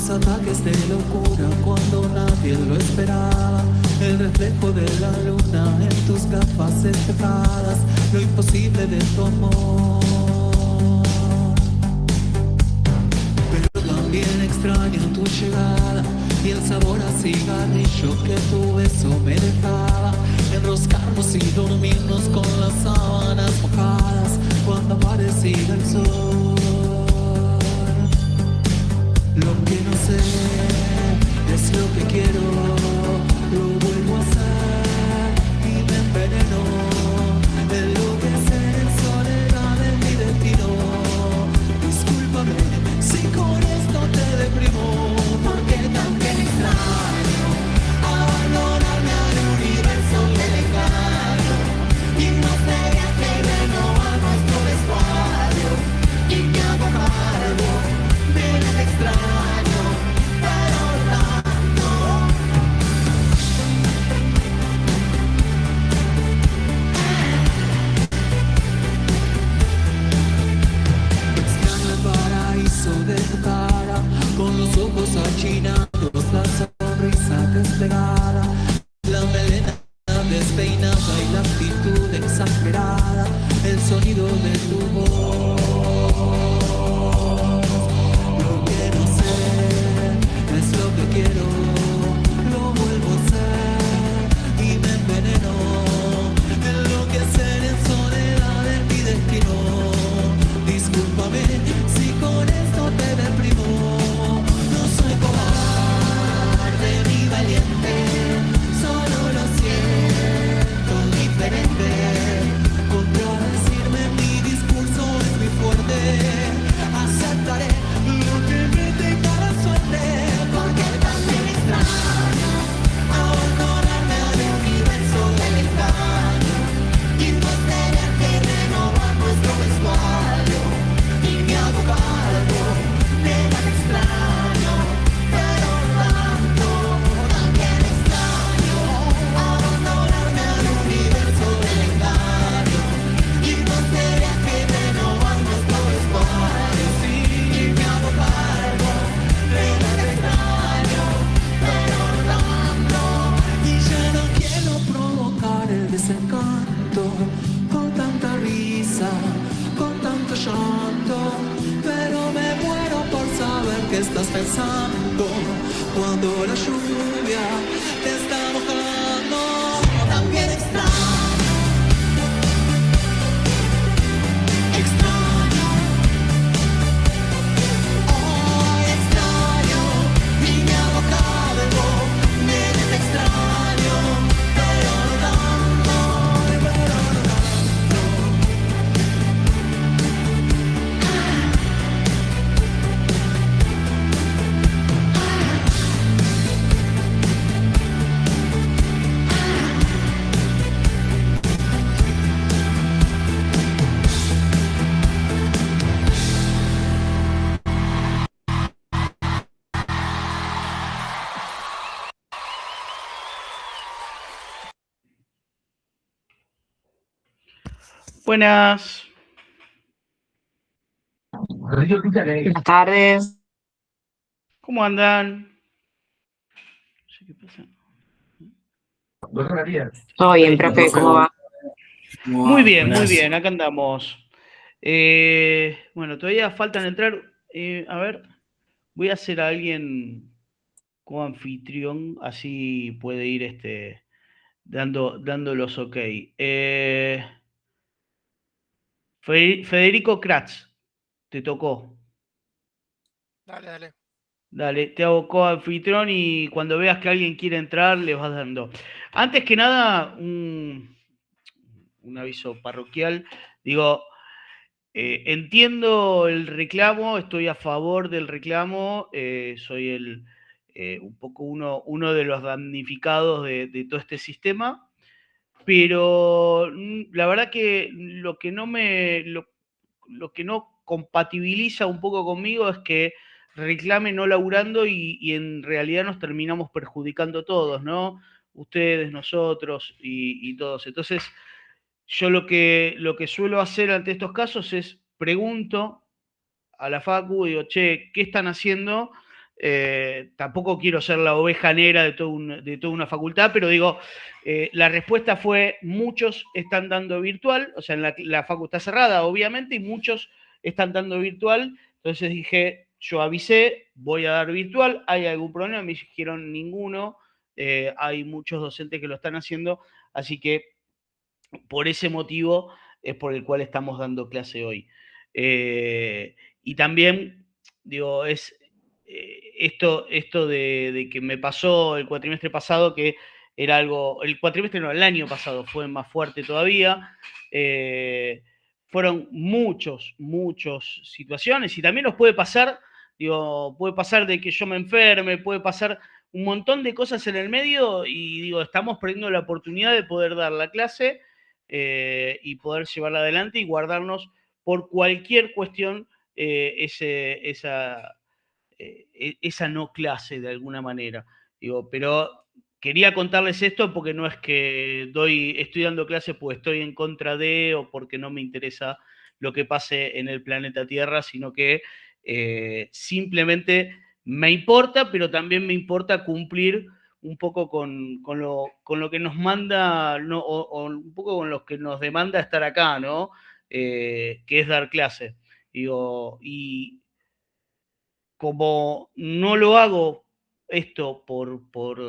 tus ataques de locura cuando nadie lo esperaba, el reflejo de la luna en tus gafas espejadas, lo imposible de tu amor. Pero también extraño tu llegada y el sabor a cigarrillo que tu beso me dejaba, enroscarnos y dormirnos con las sábanas mojadas cuando aparecía el sol. Lo que no sé es lo que quiero, lo vuelvo a hacer y me enveneno, enloquecer en soledad en mi destino. Discúlpame si con esto te deprimo, porque también extraño abandonarme al universo del engaño y no sé que renovar nuestro vestuario y me hago cargo de lo que extraño, pero tanto. Extraño el paraíso de tu cara, con los ojos achinados, la sonrisa desplegada, la melena despeinada y la actitud exagerada, el sonido de tu voz. Lo que no sé es lo que quiero, lo vuelvo a hacer y me enveneno, enloquecer en soledad en mi destino. Discúlpame si con esto te deprimo, no soy cobarde ni valiente, solo lo siento diferente. Contradecirme mi discurso es muy fuerte, aceptaré lo que me tenga la suerte, porque también extraño abandonarme al universo del engaño y no tener que renovar nuestro vestuario, y me hago cargo de lo que extraño, pero tanto. También extraño abandonarme al universo del engaño y no tener que renovar nuestro vestuario, sí, y me hago cargo de lo que extraño, pero tanto. Y ya no quiero provocar el desencanto con tanta risa, con tanto llanto, pero me muero por saber qué estás pensando cuando la lluvia te está mojando. También extraño, extraño, hoy extraño y me hago cargo de lo que extraño, pero no tanto, pero no tanto. Buenas. Buenas tardes. ¿Cómo andan? No sé qué pasa. Todo bien, profe, ¿cómo va? Muy bien, acá andamos. Bueno, todavía faltan entrar. A ver, voy a hacer a alguien como anfitrión, así puede ir dando los ok. Federico Kratz, te tocó. Dale. Dale, te hago co-anfitrión y cuando veas que alguien quiere entrar, le vas dando. Antes que nada, un aviso parroquial. Digo, entiendo el reclamo, estoy a favor del reclamo, soy un poco uno de los damnificados de todo este sistema, pero la verdad que lo que no compatibiliza un poco conmigo es que reclame no laburando y en realidad nos terminamos perjudicando todos, ¿no? Ustedes, nosotros y todos. Entonces, yo lo que suelo hacer ante estos casos es pregunto a la Facu, digo, che, ¿qué están haciendo? Tampoco quiero ser la oveja negra de toda una facultad, pero digo, la respuesta fue, muchos están dando virtual, o sea, la facultad cerrada, obviamente, y muchos están dando virtual. Entonces dije, yo avisé, voy a dar virtual, ¿hay algún problema? Me dijeron ninguno, hay muchos docentes que lo están haciendo, así que por ese motivo es por el cual estamos dando clase hoy. Y también, digo, esto de que me pasó el cuatrimestre pasado, que era algo, el cuatrimestre no, el año pasado fue más fuerte todavía. Fueron muchas situaciones, y también nos puede pasar, digo, puede pasar de que yo me enferme, puede pasar un montón de cosas en el medio, y digo, estamos perdiendo la oportunidad de poder dar la clase y poder llevarla adelante y guardarnos por cualquier cuestión esa no clase de alguna manera. Digo, pero quería contarles esto porque no es que estoy dando clases porque estoy en contra de o porque no me interesa lo que pase en el planeta Tierra, sino que simplemente me importa, pero también me importa cumplir un poco con lo que nos manda, ¿no? o un poco con lo que nos demanda estar acá, ¿no? Que es dar clase. Digo, y como no lo hago esto por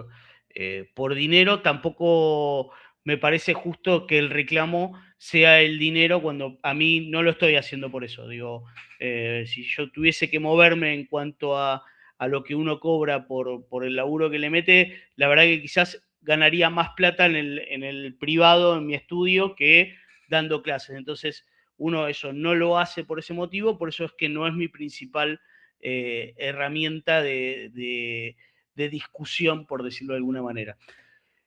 dinero, tampoco me parece justo que el reclamo sea el dinero cuando a mí no lo estoy haciendo por eso. Digo, si yo tuviese que moverme en cuanto a lo que uno cobra por el laburo que le mete, la verdad que quizás ganaría más plata en el privado, en mi estudio, que dando clases. Entonces, uno eso no lo hace por ese motivo, por eso es que no es mi principal herramienta de discusión, por decirlo de alguna manera.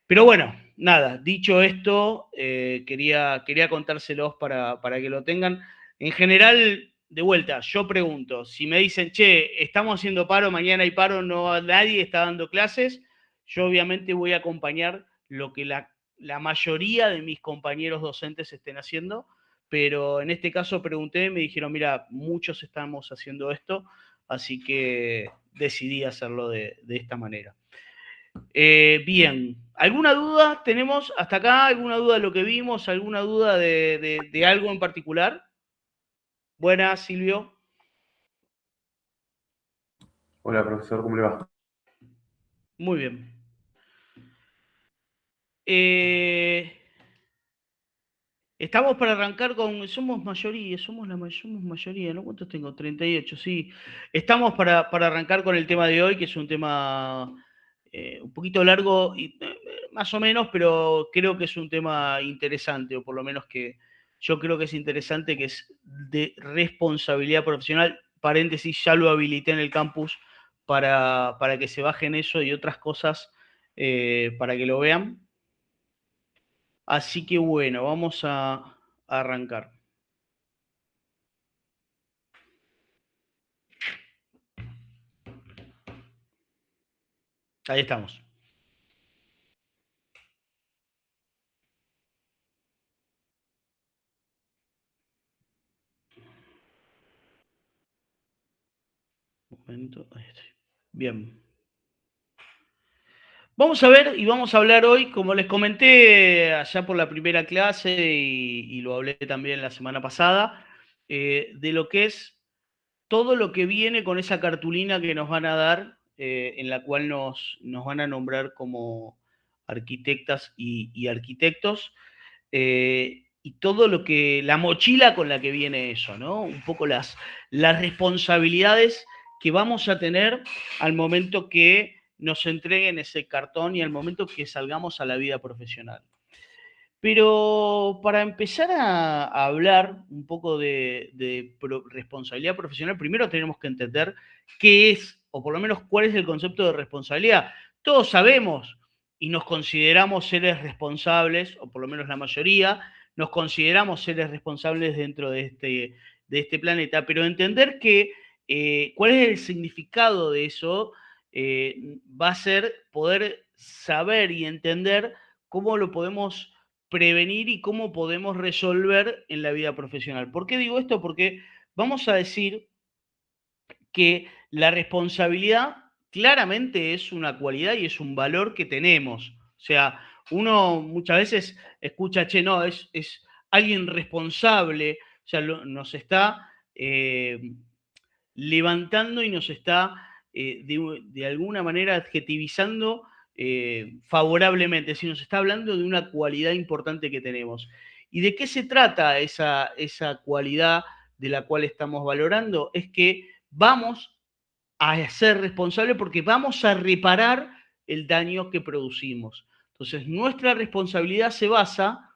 Pero bueno, nada, dicho esto, quería contárselos para que lo tengan. En general, de vuelta, yo pregunto, si me dicen, che, estamos haciendo paro, mañana hay paro, no, nadie está dando clases, yo obviamente voy a acompañar lo que la mayoría de mis compañeros docentes estén haciendo, pero en este caso pregunté, me dijeron, mira, muchos estamos haciendo esto, así que decidí hacerlo de esta manera. Bien, ¿alguna duda tenemos hasta acá? ¿Alguna duda de lo que vimos? ¿Alguna duda de algo en particular? Buenas, Silvio. Hola, profesor, ¿cómo le va? Muy bien. Estamos para arrancar con... Somos mayoría, somos mayoría, ¿no? ¿Cuántos tengo? 38, sí. Estamos para arrancar con el tema de hoy, que es un tema un poquito largo, más o menos, pero creo que es un tema interesante, o por lo menos que yo creo que es interesante, que es de responsabilidad profesional. Paréntesis, ya lo habilité en el campus para que se bajen eso y otras cosas para que lo vean. Así que bueno, vamos a arrancar. Ahí estamos. Un momento, ahí estoy. Bien. Vamos a ver y vamos a hablar hoy, como les comenté allá por la primera clase y lo hablé también la semana pasada, de lo que es todo lo que viene con esa cartulina que nos van a dar, en la cual nos van a nombrar como arquitectas y arquitectos, y todo lo que, la mochila con la que viene eso, ¿no? Un poco las responsabilidades que vamos a tener al momento que nos entreguen ese cartón y al momento que salgamos a la vida profesional. Pero para empezar a hablar un poco de responsabilidad profesional, primero tenemos que entender qué es, o por lo menos cuál es el concepto de responsabilidad. Todos sabemos y nos consideramos seres responsables, o por lo menos la mayoría, nos consideramos seres responsables dentro de este planeta, pero entender cuál es el significado de eso va a ser poder saber y entender cómo lo podemos prevenir y cómo podemos resolver en la vida profesional. ¿Por qué digo esto? Porque vamos a decir que la responsabilidad claramente es una cualidad y es un valor que tenemos. O sea, uno muchas veces escucha, che, no, es alguien responsable, o sea, nos está levantando y nos está de alguna manera adjetivizando favorablemente, si nos está hablando de una cualidad importante que tenemos. ¿Y de qué se trata esa cualidad de la cual estamos valorando? Es que vamos a ser responsables porque vamos a reparar el daño que producimos. Entonces, nuestra responsabilidad se basa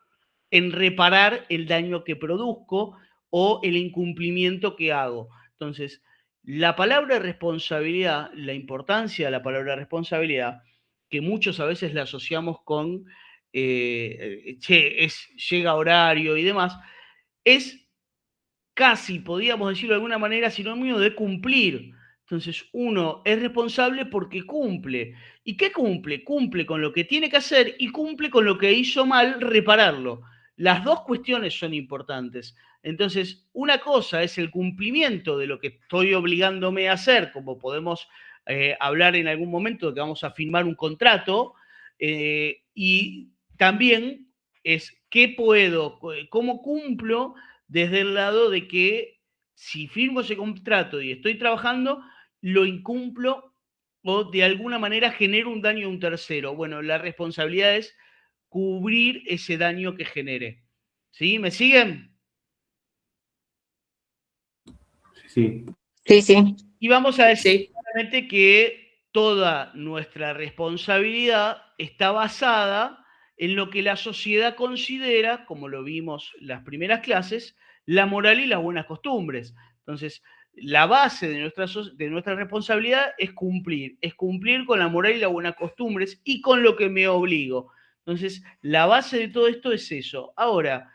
en reparar el daño que produzco o el incumplimiento que hago. Entonces, la palabra responsabilidad, la importancia de la palabra responsabilidad, que muchos a veces la asociamos con, llega horario y demás, es casi, podríamos decirlo de alguna manera, sinónimo de cumplir. Entonces, uno es responsable porque cumple. ¿Y qué cumple? Cumple con lo que tiene que hacer y cumple con lo que hizo mal, repararlo. Las dos cuestiones son importantes. Entonces, una cosa es el cumplimiento de lo que estoy obligándome a hacer, como podemos hablar en algún momento de que vamos a firmar un contrato, y también es qué puedo, cómo cumplo desde el lado de que si firmo ese contrato y estoy trabajando, lo incumplo o de alguna manera genero un daño a un tercero. Bueno, la responsabilidad es cubrir ese daño que genere. ¿Sí? ¿Me siguen? Sí. Sí, sí. Y vamos a decir Sí. claramente que toda nuestra responsabilidad está basada en lo que la sociedad considera, como lo vimos en las primeras clases, la moral y las buenas costumbres. Entonces, la base de nuestra responsabilidad es cumplir con la moral y las buenas costumbres y con lo que me obligo. Entonces, la base de todo esto es eso. Ahora,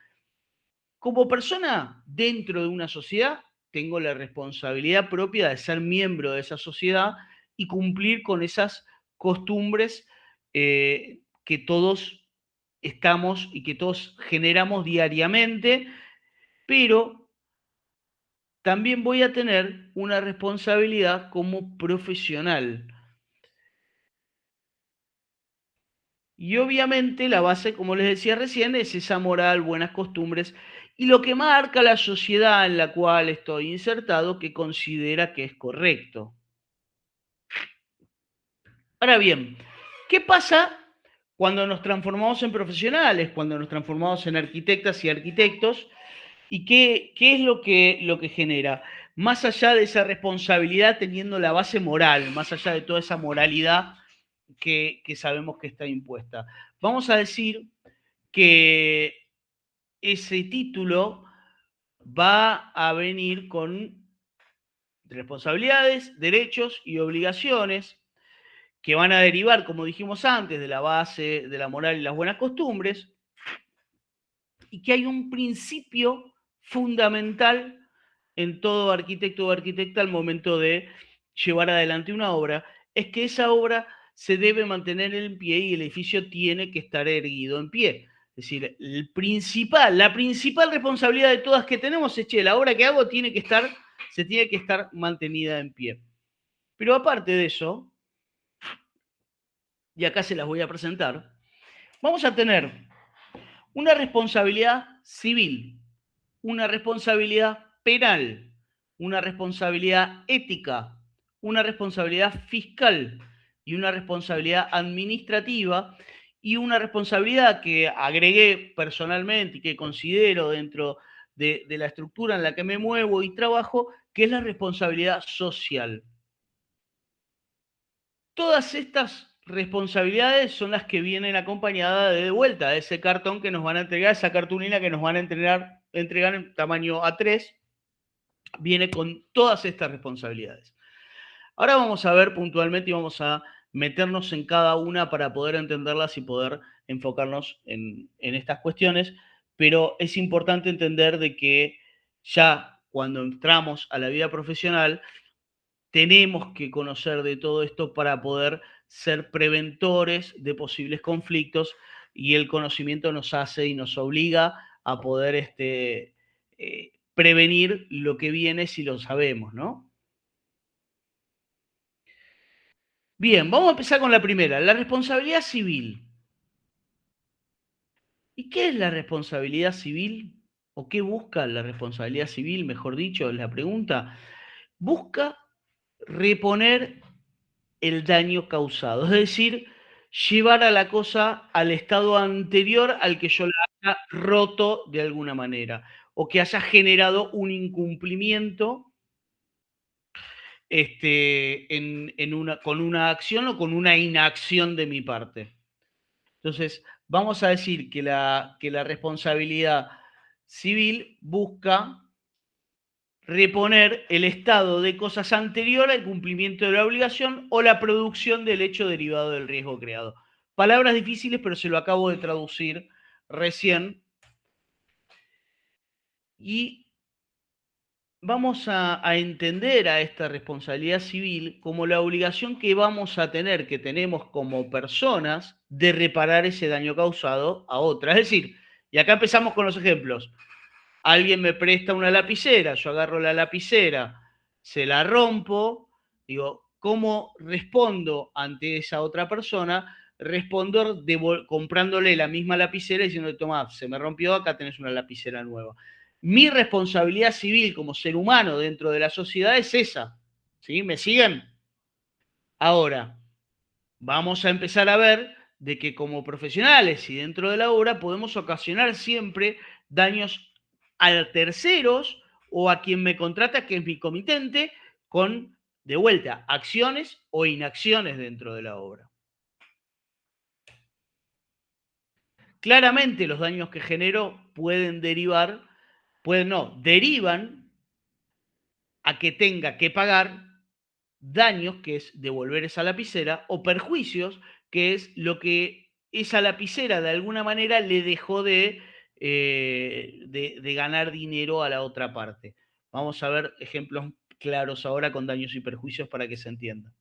como persona dentro de una sociedad, tengo la responsabilidad propia de ser miembro de esa sociedad y cumplir con esas costumbres que todos estamos y que todos generamos diariamente, pero también voy a tener una responsabilidad como profesional. Y obviamente la base, como les decía recién, es esa moral, buenas costumbres y lo que marca la sociedad en la cual estoy insertado que considera que es correcto. Ahora bien, ¿qué pasa cuando nos transformamos en profesionales, cuando nos transformamos en arquitectas y arquitectos? ¿Y qué es lo que genera? Más allá de esa responsabilidad teniendo la base moral, más allá de toda esa moralidad que sabemos que está impuesta. Vamos a decir que ese título va a venir con responsabilidades, derechos y obligaciones que van a derivar, como dijimos antes, de la base de la moral y las buenas costumbres, y que hay un principio fundamental en todo arquitecto o arquitecta al momento de llevar adelante una obra, es que esa obra se debe mantener en pie y el edificio tiene que estar erguido en pie. Es decir, la principal responsabilidad de todas que tenemos es que la obra que hago se tiene que estar mantenida en pie. Pero aparte de eso, y acá se las voy a presentar, vamos a tener una responsabilidad civil, una responsabilidad penal, una responsabilidad ética, una responsabilidad fiscal y una responsabilidad administrativa y una responsabilidad que agregué personalmente y que considero dentro de la estructura en la que me muevo y trabajo, que es la responsabilidad social. Todas estas responsabilidades son las que vienen acompañadas de vuelta de ese cartón que nos van a entregar, esa cartulina que nos van a entregar en tamaño A3, viene con todas estas responsabilidades. Ahora vamos a ver puntualmente y vamos a meternos en cada una para poder entenderlas y poder enfocarnos en estas cuestiones, pero es importante entender de que ya cuando entramos a la vida profesional, tenemos que conocer de todo esto para poder ser preventores de posibles conflictos y el conocimiento nos hace y nos obliga a poder prevenir lo que viene si lo sabemos, ¿no? Bien, vamos a empezar con la primera, la responsabilidad civil. ¿Y qué es la responsabilidad civil? ¿O qué busca la responsabilidad civil, mejor dicho, es la pregunta? Busca reponer el daño causado, es decir, llevar a la cosa al estado anterior al que yo la haya roto de alguna manera, o que haya generado un incumplimiento con una acción o con una inacción de mi parte. Entonces, vamos a decir que la responsabilidad civil busca reponer el estado de cosas anterior al cumplimiento de la obligación o la producción del hecho derivado del riesgo creado. Palabras difíciles, pero se lo acabo de traducir recién. Y vamos a entender a esta responsabilidad civil como la obligación que vamos a tener, que tenemos como personas, de reparar ese daño causado a otra. Es decir, y acá empezamos con los ejemplos. Alguien me presta una lapicera, yo agarro la lapicera, se la rompo, digo, ¿cómo respondo ante esa otra persona? Respondo comprándole la misma lapicera y diciendo, toma, se me rompió, acá tenés una lapicera nueva. Mi responsabilidad civil como ser humano dentro de la sociedad es esa. ¿Sí? ¿Me siguen? Ahora, vamos a empezar a ver de que como profesionales y dentro de la obra podemos ocasionar siempre daños a terceros o a quien me contrata, que es mi comitente, con, de vuelta, acciones o inacciones dentro de la obra. Claramente los daños que genero pueden derivar, derivan a que tenga que pagar daños, que es devolver esa lapicera, o perjuicios, que es lo que esa lapicera de alguna manera le dejó de ganar dinero a la otra parte. Vamos a ver ejemplos claros ahora con daños y perjuicios para que se entienda.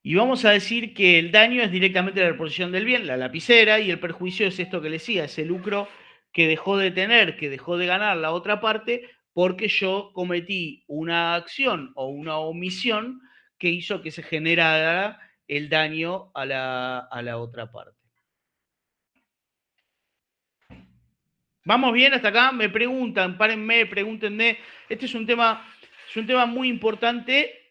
Y vamos a decir que el daño es directamente la reposición del bien, la lapicera, y el perjuicio es esto que le decía, ese lucro que dejó de tener, que dejó de ganar la otra parte, porque yo cometí una acción o una omisión que hizo que se generara el daño a la otra parte. ¿Vamos bien hasta acá? Me preguntan, párenme, pregúntenme. Este es un tema muy importante.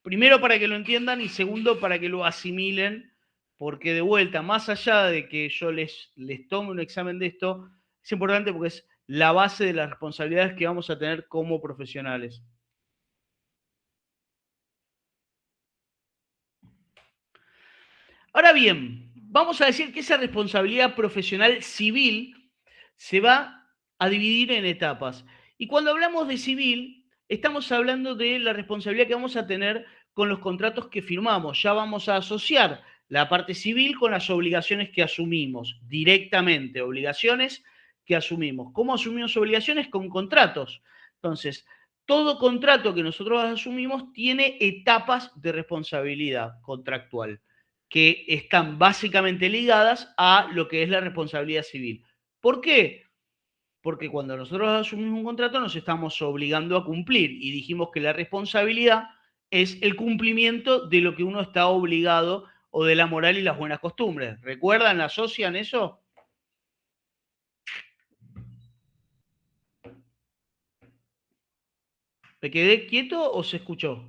Primero para que lo entiendan y segundo para que lo asimilen, porque de vuelta, más allá de que yo les tome un examen de esto, es importante porque es la base de las responsabilidades que vamos a tener como profesionales. Ahora bien, vamos a decir que esa responsabilidad profesional civil se va a dividir en etapas. Y cuando hablamos de civil, estamos hablando de la responsabilidad que vamos a tener con los contratos que firmamos. Ya vamos a asociar la parte civil con las obligaciones que asumimos directamente, obligaciones que asumimos. ¿Cómo asumimos obligaciones? Con contratos. Entonces, todo contrato que nosotros asumimos tiene etapas de responsabilidad contractual que están básicamente ligadas a lo que es la responsabilidad civil. ¿Por qué? Porque cuando nosotros asumimos un contrato nos estamos obligando a cumplir y dijimos que la responsabilidad es el cumplimiento de lo que uno está obligado o de la moral y las buenas costumbres. ¿Recuerdan? ¿Asocian eso? ¿Me quedé quieto o se escuchó?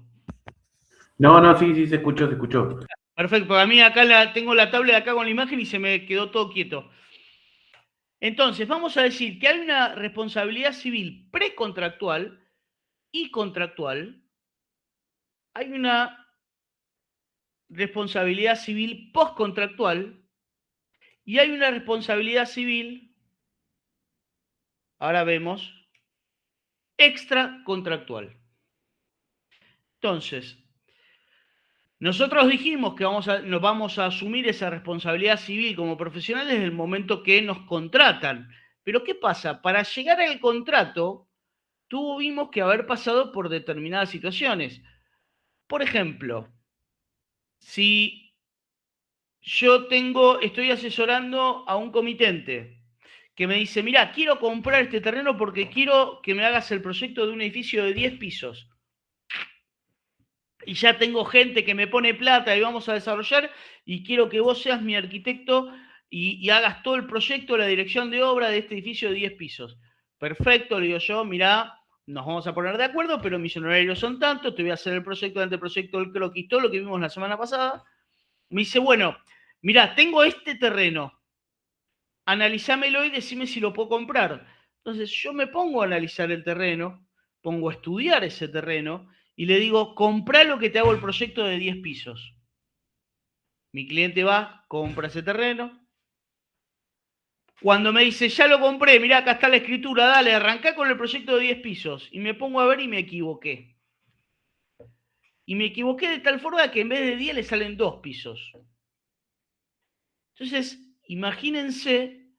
No, sí, se escuchó, se escuchó. Perfecto, porque a mí acá tengo la tablet acá con la imagen y se me quedó todo quieto. Entonces, vamos a decir que hay una responsabilidad civil precontractual y contractual. Hay una responsabilidad civil postcontractual y hay una responsabilidad civil, ahora vemos, extracontractual. Entonces, nosotros dijimos que nos vamos a asumir esa responsabilidad civil como profesionales desde el momento que nos contratan. Pero ¿qué pasa? Para llegar al contrato, tuvimos que haber pasado por determinadas situaciones. Por ejemplo, si yo estoy asesorando a un comitente que me dice, mira, quiero comprar este terreno porque quiero que me hagas el proyecto de un edificio de 10 pisos. y ya tengo gente que me pone plata y vamos a desarrollar y quiero que vos seas mi arquitecto y hagas todo el proyecto, la dirección de obra de este edificio de 10 pisos. Perfecto, le digo yo, mirá, nos vamos a poner de acuerdo, pero mis honorarios son tantos, te voy a hacer el proyecto, el anteproyecto, el croquis, todo lo que vimos la semana pasada. Me dice, bueno, mirá, tengo este terreno, analizámelo y decime si lo puedo comprar. Entonces yo me pongo a analizar el terreno, pongo a estudiar ese terreno y le digo, comprá lo que te hago el proyecto de 10 pisos. Mi cliente va, compra ese terreno. Cuando me dice, ya lo compré, mirá, acá está la escritura, dale, arrancá con el proyecto de 10 pisos. Y me pongo a ver y me equivoqué. Y me equivoqué de tal forma que en vez de 10 le salen 2 pisos. Entonces, imagínense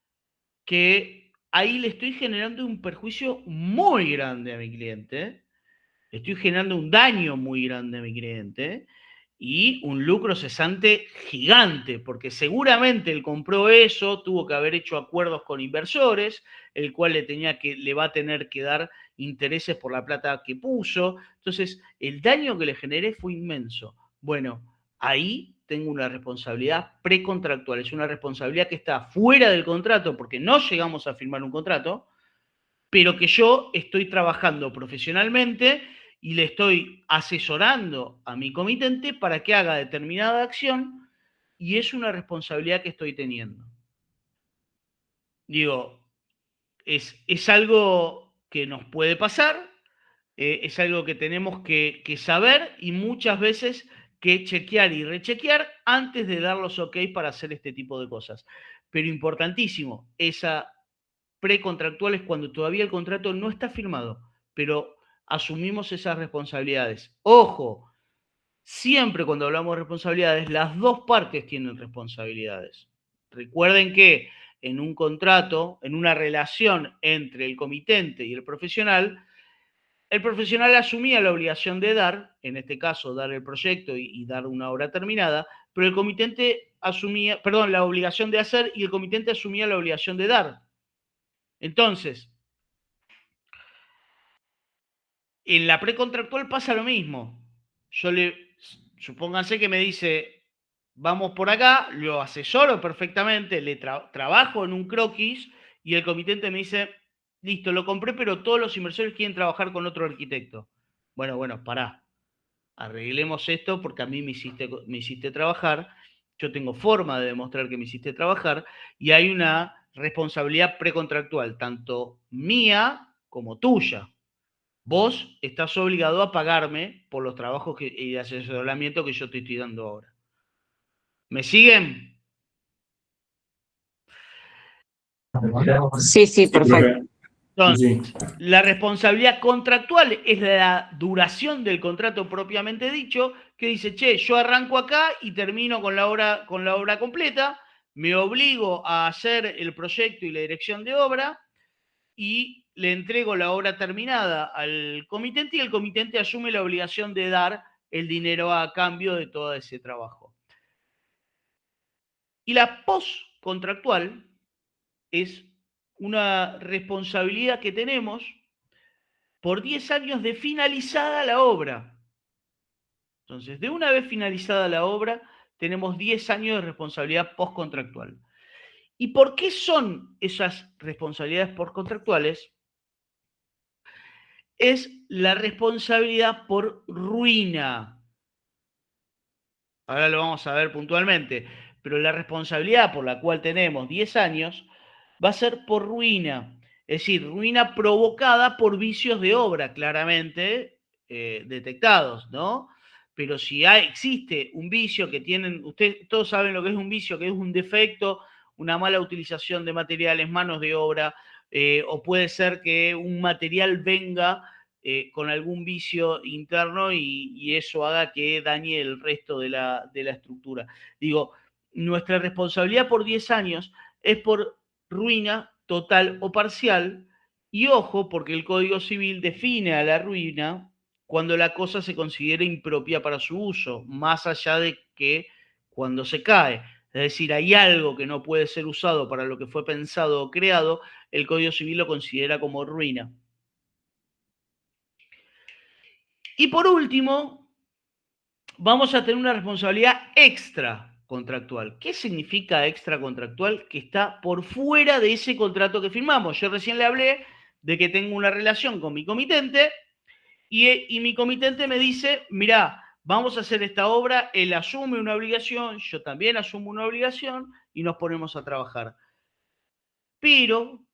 que ahí le estoy generando un perjuicio muy grande a mi cliente, le estoy generando un daño muy grande a mi cliente y un lucro cesante gigante, porque seguramente él compró eso, tuvo que haber hecho acuerdos con inversores, el cual le va a tener que dar intereses por la plata que puso. Entonces, el daño que le generé fue inmenso. Bueno, ahí tengo una responsabilidad precontractual, es una responsabilidad que está fuera del contrato porque no llegamos a firmar un contrato, pero que yo estoy trabajando profesionalmente y le estoy asesorando a mi comitente para que haga determinada acción y es una responsabilidad que estoy teniendo. Digo, es algo que nos puede pasar, es algo que tenemos que saber y muchas veces que chequear y rechequear antes de dar los ok para hacer este tipo de cosas. Pero importantísimo, esa precontractual es cuando todavía el contrato no está firmado, pero asumimos esas responsabilidades. Ojo, siempre cuando hablamos de responsabilidades, las dos partes tienen responsabilidades. Recuerden que en un contrato, en una relación entre el comitente y el profesional asumía la obligación de dar, en este caso, dar el proyecto y dar una obra terminada, pero el comitente asumía, perdón, la obligación de hacer y el comitente asumía la obligación de dar. Entonces, en la precontractual pasa lo mismo. Supónganse que me dice, vamos por acá, lo asesoro perfectamente, le trabajo en un croquis y el comitente me dice, listo, lo compré, pero todos los inversores quieren trabajar con otro arquitecto. Bueno, pará. Arreglemos esto porque a mí me hiciste trabajar, yo tengo forma de demostrar que me hiciste trabajar y hay una responsabilidad precontractual, tanto mía como tuya. Vos estás obligado a pagarme por los trabajos y asesoramiento que yo te estoy dando ahora. ¿Me siguen? Sí, perfecto. Entonces, la responsabilidad contractual es la duración del contrato propiamente dicho, que dice, che, yo arranco acá y termino con la obra completa, me obligo a hacer el proyecto y la dirección de obra y le entrego la obra terminada al comitente y el comitente asume la obligación de dar el dinero a cambio de todo ese trabajo. Y la postcontractual es una responsabilidad que tenemos por 10 años de finalizada la obra. Entonces, de una vez finalizada la obra, tenemos 10 años de responsabilidad postcontractual. ¿Y por qué son esas responsabilidades postcontractuales? Es la responsabilidad por ruina. Ahora lo vamos a ver puntualmente, pero la responsabilidad por la cual tenemos 10 años va a ser por ruina, es decir, ruina provocada por vicios de obra, claramente detectados, ¿no? Pero si existe un vicio que tienen, ustedes todos saben lo que es un vicio, que es un defecto, una mala utilización de materiales, manos de obra, o puede ser que un material venga con algún vicio interno y eso haga que dañe el resto de la estructura. Digo, nuestra responsabilidad por 10 años es por ruina total o parcial y ojo, porque el Código Civil define a la ruina cuando la cosa se considera impropia para su uso, más allá de que cuando se cae. Es decir, hay algo que no puede ser usado para lo que fue pensado o creado, el Código Civil lo considera como ruina. Y por último, vamos a tener una responsabilidad extracontractual. ¿Qué significa extracontractual? Que está por fuera de ese contrato que firmamos. Yo recién le hablé de que tengo una relación con mi comitente y mi comitente me dice, mirá, vamos a hacer esta obra, él asume una obligación, yo también asumo una obligación y nos ponemos a trabajar. Pero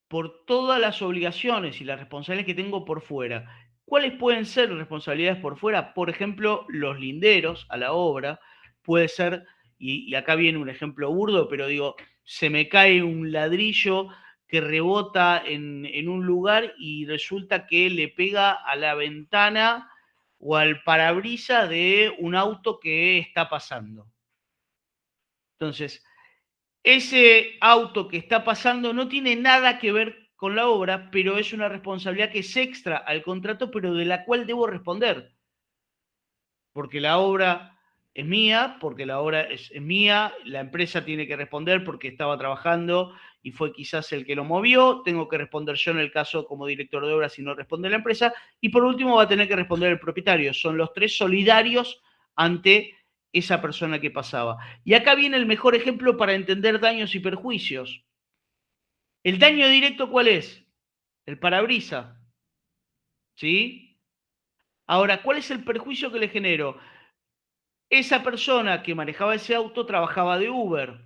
por todas las obligaciones y las responsabilidades que tengo por fuera, ¿cuáles pueden ser responsabilidades por fuera? Por ejemplo, los linderos a la obra, puede ser, y acá viene un ejemplo burdo, pero digo, se me cae un ladrillo que rebota en un lugar y resulta que le pega a la ventana o al parabrisas de un auto que está pasando. Entonces, ese auto que está pasando no tiene nada que ver con la obra, pero es una responsabilidad que es extra al contrato, pero de la cual debo responder. Porque la obra es mía, porque la obra es mía, la empresa tiene que responder porque estaba trabajando y fue quizás el que lo movió, tengo que responder yo en el caso como director de obra si no responde la empresa, y por último va a tener que responder el propietario. Son los tres solidarios ante esa persona que pasaba. Y acá viene el mejor ejemplo para entender daños y perjuicios. ¿El daño directo cuál es? El parabrisas. ¿Sí? Ahora, ¿cuál es el perjuicio que le genero? Esa persona que manejaba ese auto trabajaba de Uber.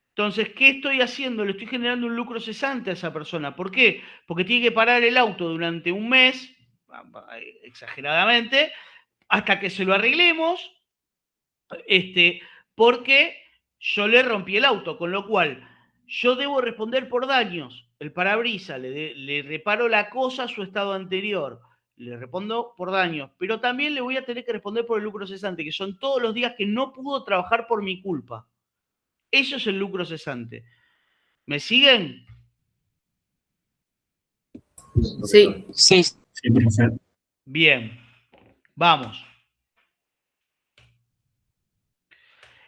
Entonces, ¿qué estoy haciendo? Le estoy generando un lucro cesante a esa persona. ¿Por qué? Porque tiene que parar el auto durante un mes, exageradamente, hasta que se lo arreglemos, porque yo le rompí el auto, con lo cual yo debo responder por daños. El parabrisas, le reparo la cosa a su estado anterior, le respondo por daños, pero también le voy a tener que responder por el lucro cesante, que son todos los días que no pudo trabajar por mi culpa. Eso es el lucro cesante. ¿Me siguen? Sí. Sí. Sí, profesor. Bien, vamos.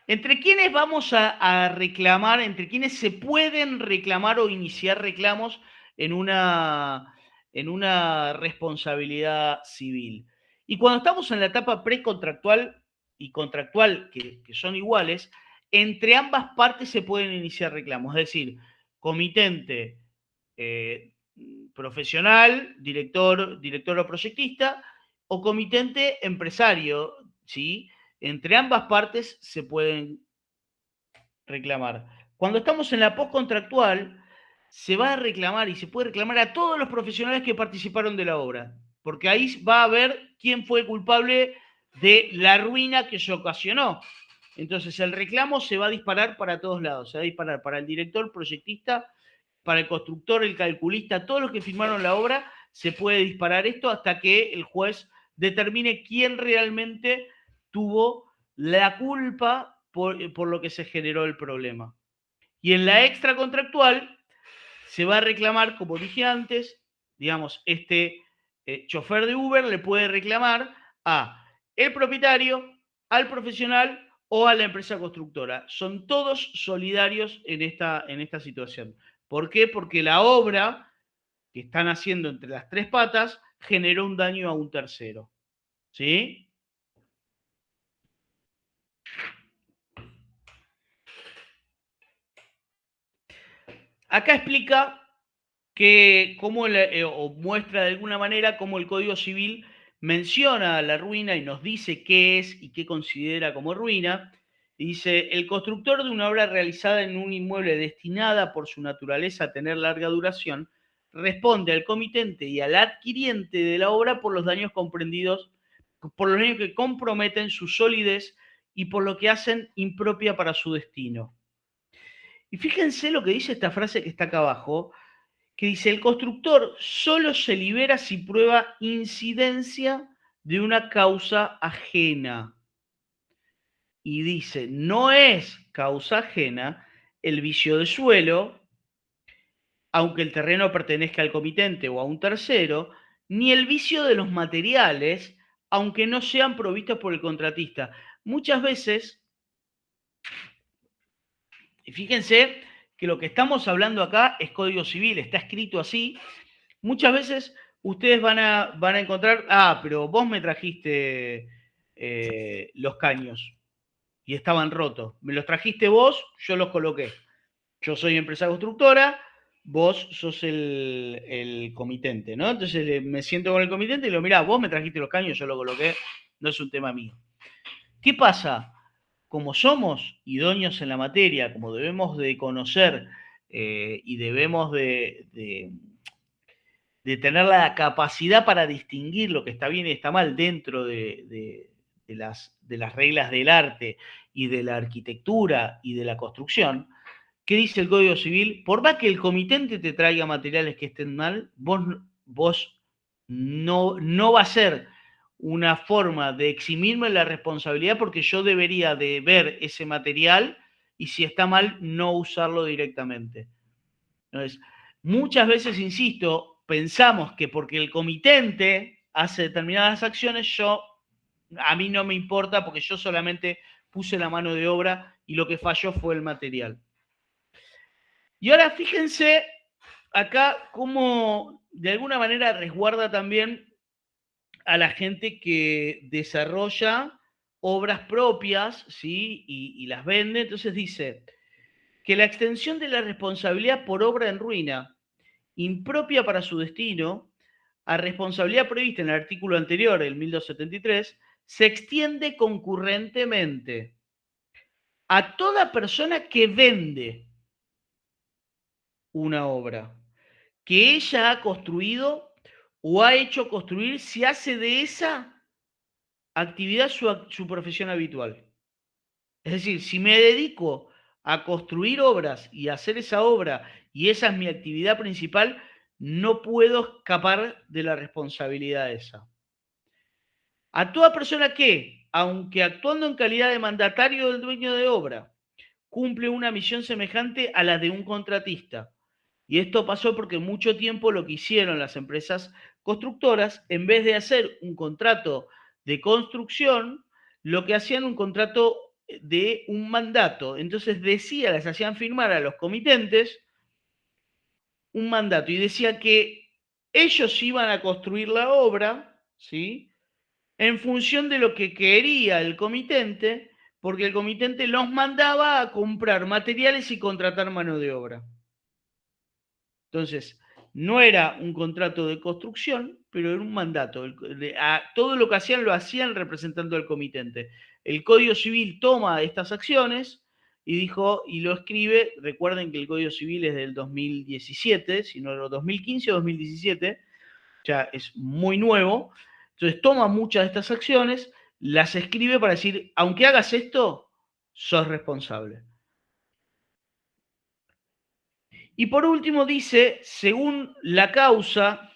¿Entre quiénes vamos a reclamar, entre quiénes se pueden reclamar o iniciar reclamos en una responsabilidad civil? Y cuando estamos en la etapa precontractual y contractual, que son iguales, entre ambas partes se pueden iniciar reclamos. Es decir, comitente profesional, director o proyectista, o comitente empresario, ¿sí? Entre ambas partes se pueden reclamar. Cuando estamos en la postcontractual, se va a reclamar y se puede reclamar a todos los profesionales que participaron de la obra, porque ahí va a ver quién fue culpable de la ruina que se ocasionó. Entonces el reclamo se va a disparar para todos lados, se va a disparar para el director, proyectista, para el constructor, el calculista, todos los que firmaron la obra, se puede disparar esto hasta que el juez determine quién realmente tuvo la culpa por lo que se generó el problema. Y en la extracontractual se va a reclamar, como dije antes, digamos, chofer de Uber le puede reclamar a el propietario, al profesional o a la empresa constructora. Son todos solidarios en esta situación. ¿Por qué? Porque la obra que están haciendo entre las tres patas generó un daño a un tercero. ¿Sí? Acá explica o muestra de alguna manera cómo el Código Civil menciona la ruina y nos dice qué es y qué considera como ruina. Y dice, el constructor de una obra realizada en un inmueble destinada por su naturaleza a tener larga duración, responde al comitente y al adquiriente de la obra por los daños comprendidos, por los daños que comprometen su solidez y por lo que hacen impropia para su destino. Y fíjense lo que dice esta frase que está acá abajo, que dice, el constructor solo se libera si prueba incidencia de una causa ajena. Y dice, no es causa ajena el vicio de suelo, aunque el terreno pertenezca al comitente o a un tercero, ni el vicio de los materiales, aunque no sean provistos por el contratista. Muchas veces, y fíjense que lo que estamos hablando acá es Código Civil, está escrito así. Muchas veces ustedes van a encontrar, pero vos me trajiste los caños y estaban rotos. Me los trajiste vos, yo los coloqué. Yo soy empresa constructora, vos sos el comitente, ¿no? Entonces me siento con el comitente y le digo, mirá, vos me trajiste los caños, yo los coloqué, no es un tema mío. ¿Qué pasa? Como somos idóneos en la materia, como debemos de conocer y debemos de tener la capacidad para distinguir lo que está bien y está mal dentro de las reglas del arte y de la arquitectura y de la construcción, ¿qué dice el Código Civil? Por más que el comitente te traiga materiales que estén mal, vos no va a ser una forma de eximirme la responsabilidad porque yo debería de ver ese material y si está mal, no usarlo directamente. Entonces, muchas veces, insisto, pensamos que porque el comitente hace determinadas acciones, a mí no me importa porque yo solamente puse la mano de obra y lo que falló fue el material. Y ahora fíjense acá cómo de alguna manera resguarda también a la gente que desarrolla obras propias, ¿sí? Y las vende. Entonces dice que la extensión de la responsabilidad por obra en ruina, impropia para su destino, a responsabilidad prevista en el artículo anterior, el 1273, se extiende concurrentemente a toda persona que vende una obra que ella ha construido o ha hecho construir, si hace de esa actividad su profesión habitual. Es decir, si me dedico a construir obras y a hacer esa obra y esa es mi actividad principal, no puedo escapar de la responsabilidad esa. A toda persona que, aunque actuando en calidad de mandatario del dueño de obra, cumple una misión semejante a la de un contratista. Y esto pasó porque mucho tiempo lo que hicieron las empresas constructoras, en vez de hacer un contrato de construcción, lo que hacían un contrato de un mandato. Entonces les hacían firmar a los comitentes un mandato y decía que ellos iban a construir la obra, ¿sí? En función de lo que quería el comitente, porque el comitente los mandaba a comprar materiales y contratar mano de obra. Entonces, no era un contrato de construcción, pero era un mandato. Todo lo que hacían lo hacían representando al comitente. El Código Civil toma estas acciones y dijo, y lo escribe, recuerden que el Código Civil es del 2017, si no 2015 o 2017, ya es muy nuevo. Entonces toma muchas de estas acciones, las escribe para decir, aunque hagas esto, sos responsable. Y por último dice, según la causa,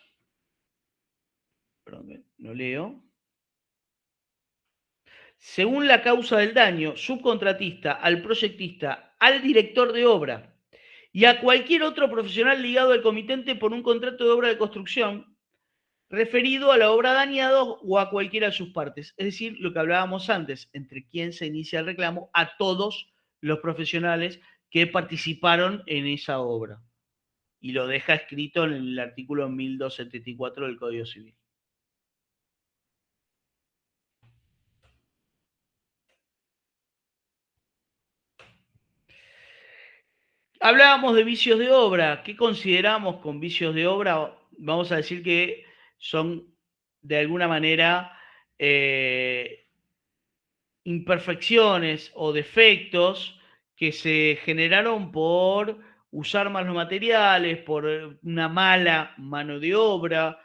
perdón, no leo, según la causa del daño, subcontratista, al proyectista, al director de obra y a cualquier otro profesional ligado al comitente por un contrato de obra de construcción referido a la obra dañada o a cualquiera de sus partes. Es decir, lo que hablábamos antes, entre quién se inicia el reclamo, a todos los profesionales que participaron en esa obra. Y lo deja escrito en el artículo 1274 del Código Civil. Hablábamos de vicios de obra. ¿Qué consideramos con vicios de obra? Vamos a decir que son de alguna manera imperfecciones o defectos que se generaron por usar mal los materiales, por una mala mano de obra,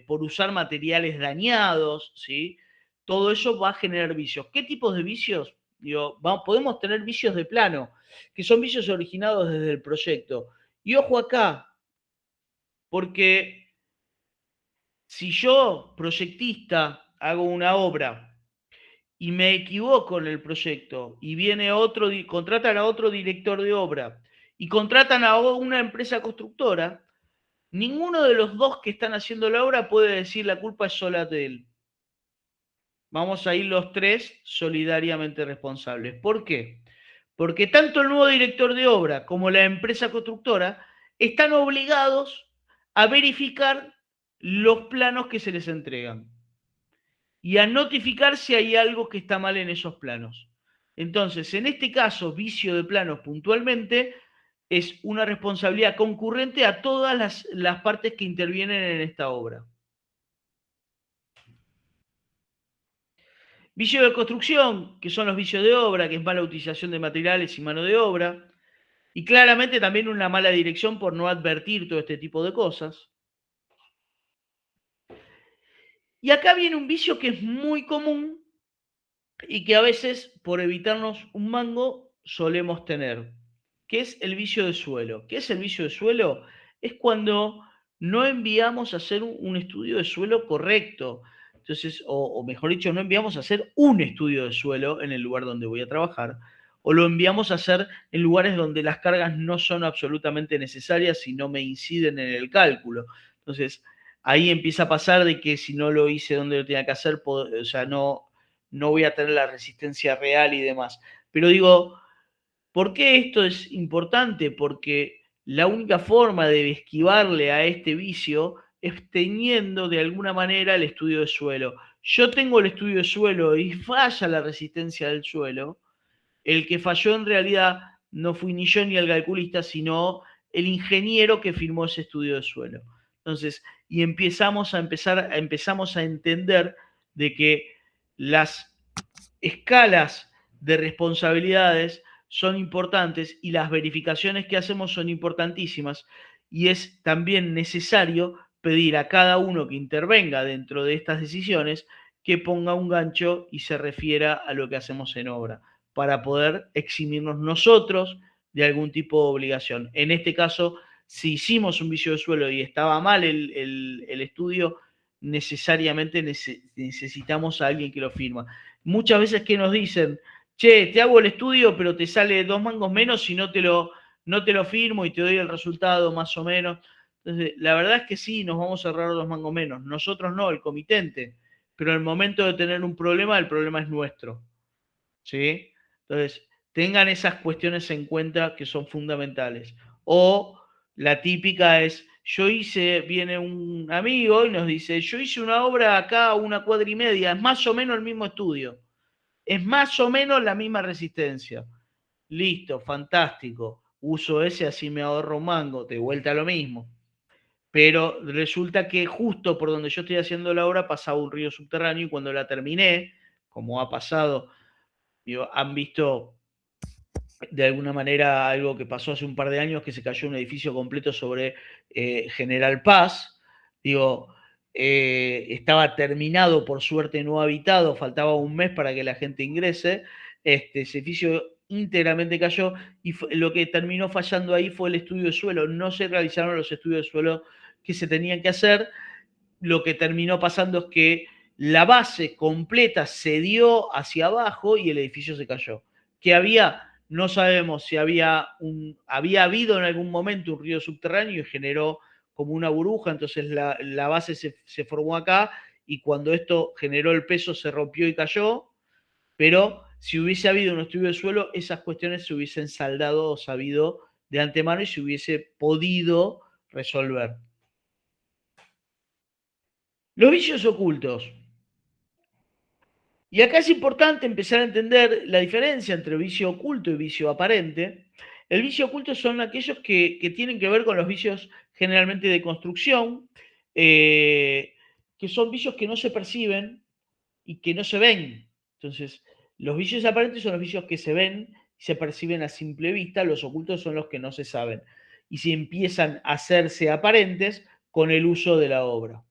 por usar materiales dañados, ¿sí? Todo eso va a generar vicios. ¿Qué tipos de vicios? Digo, podemos tener vicios de plano, que son vicios originados desde el proyecto. Y ojo acá, porque si yo, proyectista, hago una obra y me equivoco en el proyecto y viene otro, contratan a otro director de obra y contratan a una empresa constructora, ninguno de los dos que están haciendo la obra puede decir la culpa es sola de él. Vamos a ir los tres solidariamente responsables. ¿Por qué? Porque tanto el nuevo director de obra como la empresa constructora están obligados a verificar los planos que se les entregan. y a notificar si hay algo que está mal en esos planos. Entonces, en este caso, vicio de planos puntualmente es una responsabilidad concurrente a todas las partes que intervienen en esta obra. Vicio de construcción, que son los vicios de obra, que es mala utilización de materiales y mano de obra. Y claramente también una mala dirección por no advertir todo este tipo de cosas. Y acá viene un vicio que es muy común y que a veces, por evitarnos un mango, solemos tener, que es el vicio de suelo. ¿Qué es el vicio de suelo? Es cuando no enviamos a hacer un estudio de suelo correcto. Entonces, o mejor dicho, no enviamos a hacer un estudio de suelo en el lugar donde voy a trabajar, o lo enviamos a hacer en lugares donde las cargas no son absolutamente necesarias y no me inciden en el cálculo. Entonces, ahí empieza a pasar de que si no lo hice donde lo tenía que hacer, o sea, no voy a tener la resistencia real y demás. Pero digo, ¿por qué esto es importante? Porque la única forma de esquivarle a este vicio es teniendo de alguna manera el estudio de suelo. Yo tengo el estudio de suelo y falla la resistencia del suelo. El que falló en realidad no fui ni yo ni el calculista, sino el ingeniero que firmó ese estudio de suelo. Entonces, y empezamos a entender de que las escalas de responsabilidades son importantes y las verificaciones que hacemos son importantísimas y es también necesario pedir a cada uno que intervenga dentro de estas decisiones que ponga un gancho y se refiera a lo que hacemos en obra para poder eximirnos nosotros de algún tipo de obligación. En este caso, si hicimos un vicio de suelo y estaba mal el estudio, necesariamente necesitamos a alguien que lo firma. Muchas veces que nos dicen, che, te hago el estudio, pero te sale 2 mangos menos si no te lo firmo y te doy el resultado más o menos. Entonces, la verdad es que sí, nos vamos a ahorrar 2 mangos menos. Nosotros no, el comitente. Pero en el momento de tener un problema, el problema es nuestro. ¿Sí? Entonces, tengan esas cuestiones en cuenta que son fundamentales. O la típica es, viene un amigo y nos dice, yo hice una obra acá, 1,5 cuadras, es más o menos el mismo estudio, es más o menos la misma resistencia. Listo, fantástico. Uso ese, así me ahorro un mango, de vuelta a lo mismo. Pero resulta que justo por donde yo estoy haciendo la obra pasaba un río subterráneo y cuando la terminé, como ha pasado, digo, han visto de alguna manera algo que pasó hace un par de años, que se cayó un edificio completo sobre General Paz. Digo, estaba terminado, por suerte no habitado, faltaba un mes para que la gente ingrese. Ese edificio íntegramente cayó y lo que terminó fallando ahí fue el estudio de suelo. No se realizaron los estudios de suelo que se tenían que hacer. Lo que terminó pasando es que la base completa se dio hacia abajo y el edificio se cayó. ¿Qué había? No sabemos si había habido en algún momento un río subterráneo y generó como una burbuja, entonces la base se formó acá y cuando esto generó el peso se rompió y cayó, pero si hubiese habido un estudio de suelo, esas cuestiones se hubiesen saldado o sabido de antemano y se hubiese podido resolver. Los vicios ocultos. Y acá es importante empezar a entender la diferencia entre vicio oculto y vicio aparente. El vicio oculto son aquellos que tienen que ver con los vicios generalmente de construcción, que son vicios que no se perciben y que no se ven. Entonces, los vicios aparentes son los vicios que se ven y se perciben a simple vista, los ocultos son los que no se saben. Y si empiezan a hacerse aparentes con el uso de la obra.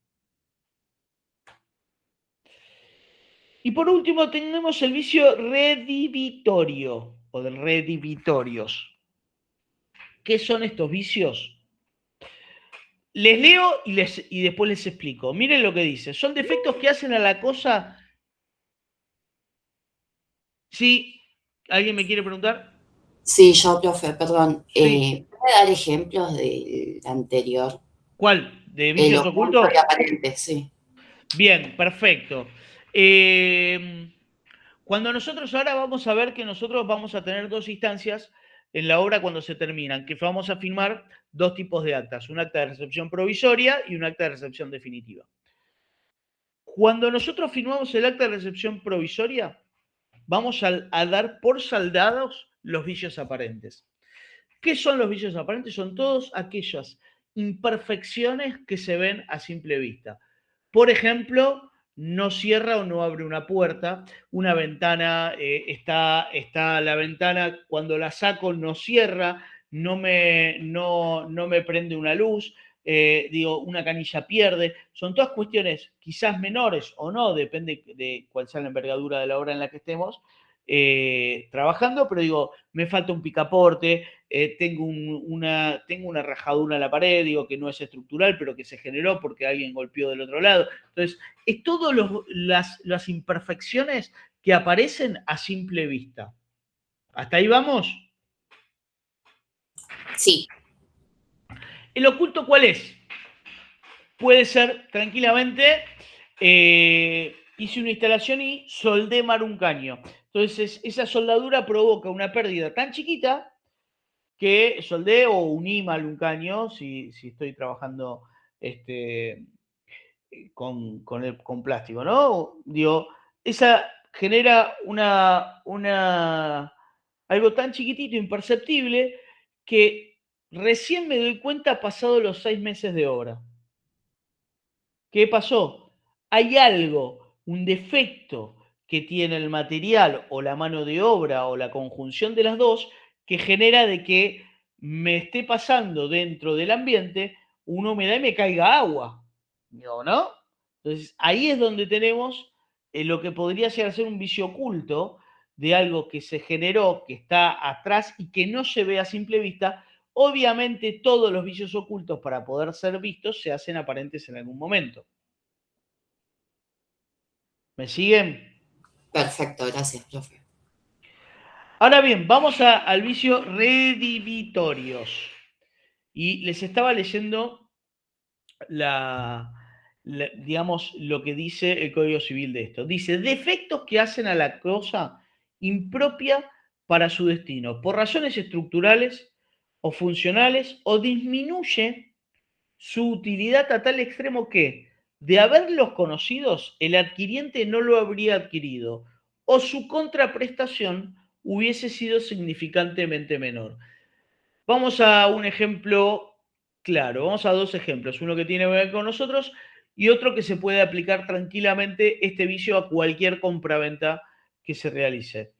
Y por último tenemos el vicio redivitorio o de redivitorios. ¿Qué son estos vicios? Les leo y después les explico. Miren lo que dice. Son defectos que hacen a la cosa... ¿Sí? ¿Alguien me quiere preguntar? Sí, yo, profe, perdón. Sí. ¿Puede dar ejemplos del anterior? ¿Cuál? ¿De vicios ocultos? Y aparente, sí. Bien, perfecto. Cuando nosotros ahora vamos a ver que nosotros vamos a tener 2 instancias en la obra cuando se terminan, que vamos a firmar 2 tipos de actas, un acta de recepción provisoria y un acta de recepción definitiva. Cuando nosotros firmamos el acta de recepción provisoria, vamos a dar por saldados los vicios aparentes. ¿Qué son los vicios aparentes? Son todas aquellas imperfecciones que se ven a simple vista. Por ejemplo, no cierra o no abre una puerta, una ventana, está la ventana, cuando la saco no cierra, no me prende una luz, una canilla pierde. Son todas cuestiones quizás menores o no, depende de cuál sea la envergadura de la obra en la que estemos trabajando, pero me falta un picaporte, tengo una rajadura en la pared, que no es estructural, pero que se generó porque alguien golpeó del otro lado. Entonces, es todas las imperfecciones que aparecen a simple vista. ¿Hasta ahí vamos? Sí. ¿El oculto cuál es? Puede ser tranquilamente, hice una instalación y soldé mal un caño. Entonces, esa soldadura provoca una pérdida tan chiquita que soldé o uní mal un caño, si estoy trabajando con plástico, ¿no? Esa genera algo tan chiquitito, imperceptible, que recién me doy cuenta pasado los 6 meses de obra. ¿Qué pasó? Hay algo, un defecto que tiene el material o la mano de obra o la conjunción de las dos que genera de que me esté pasando dentro del ambiente una humedad y me caiga agua, ¿no? Entonces, ahí es donde tenemos lo que podría llegar a ser un vicio oculto de algo que se generó, que está atrás y que no se ve a simple vista. Obviamente, todos los vicios ocultos, para poder ser vistos, se hacen aparentes en algún momento. ¿Me siguen? Perfecto, gracias, profe. Ahora bien, vamos al vicio redivitorios. Y les estaba leyendo digamos, lo que dice el Código Civil de esto. Dice, defectos que hacen a la cosa impropia para su destino, por razones estructurales o funcionales, o disminuye su utilidad a tal extremo que, de haberlos conocidos, el adquiriente no lo habría adquirido, o su contraprestación hubiese sido significantemente menor. Vamos a un ejemplo claro, vamos a dos ejemplos, uno que tiene que ver con nosotros y otro que se puede aplicar tranquilamente este vicio a cualquier compraventa que se realice.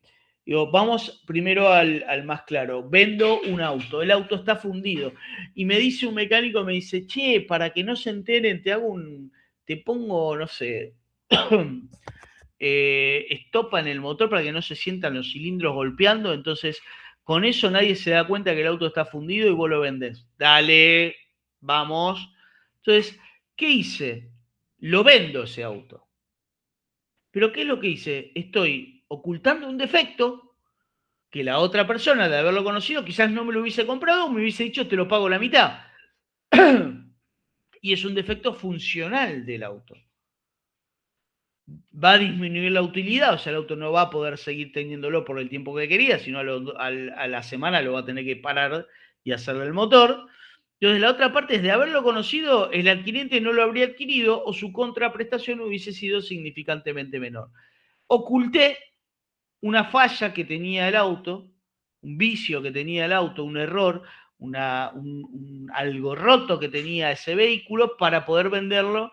Vamos primero al más claro. Vendo un auto, el auto está fundido y me dice un mecánico, me dice, che, para que no se enteren, te pongo, no sé, estopa en el motor para que no se sientan los cilindros golpeando, entonces con eso nadie se da cuenta que el auto está fundido y vos lo vendés. Dale, vamos. Entonces, ¿qué hice? Lo vendo ese auto. Pero ¿qué es lo que hice? Estoy ocultando un defecto que la otra persona, de haberlo conocido, quizás no me lo hubiese comprado o me hubiese dicho, te lo pago la mitad. Y es un defecto funcional del auto. Va a disminuir la utilidad, o sea, el auto no va a poder seguir teniéndolo por el tiempo que quería, sino a la semana lo va a tener que parar y hacerle el motor. Entonces, la otra parte es, de haberlo conocido, el adquiriente no lo habría adquirido o su contraprestación hubiese sido significantemente menor. Oculté una falla que tenía el auto, un vicio que tenía el auto, un error, algo roto que tenía ese vehículo para poder venderlo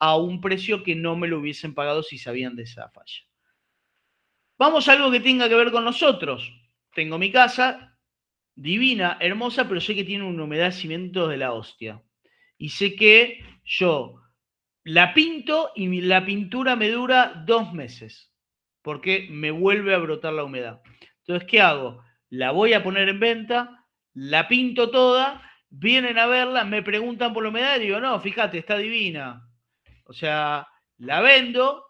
a un precio que no me lo hubiesen pagado si sabían de esa falla. Vamos a algo que tenga que ver con nosotros. Tengo mi casa, divina, hermosa, pero sé que tiene un humedecimiento de la hostia. Y sé que yo la pinto y la pintura me dura 2 meses, porque me vuelve a brotar la humedad. Entonces, ¿qué hago? La voy a poner en venta, la pinto toda, vienen a verla, me preguntan por la humedad y digo, no, fíjate, está divina. O sea, la vendo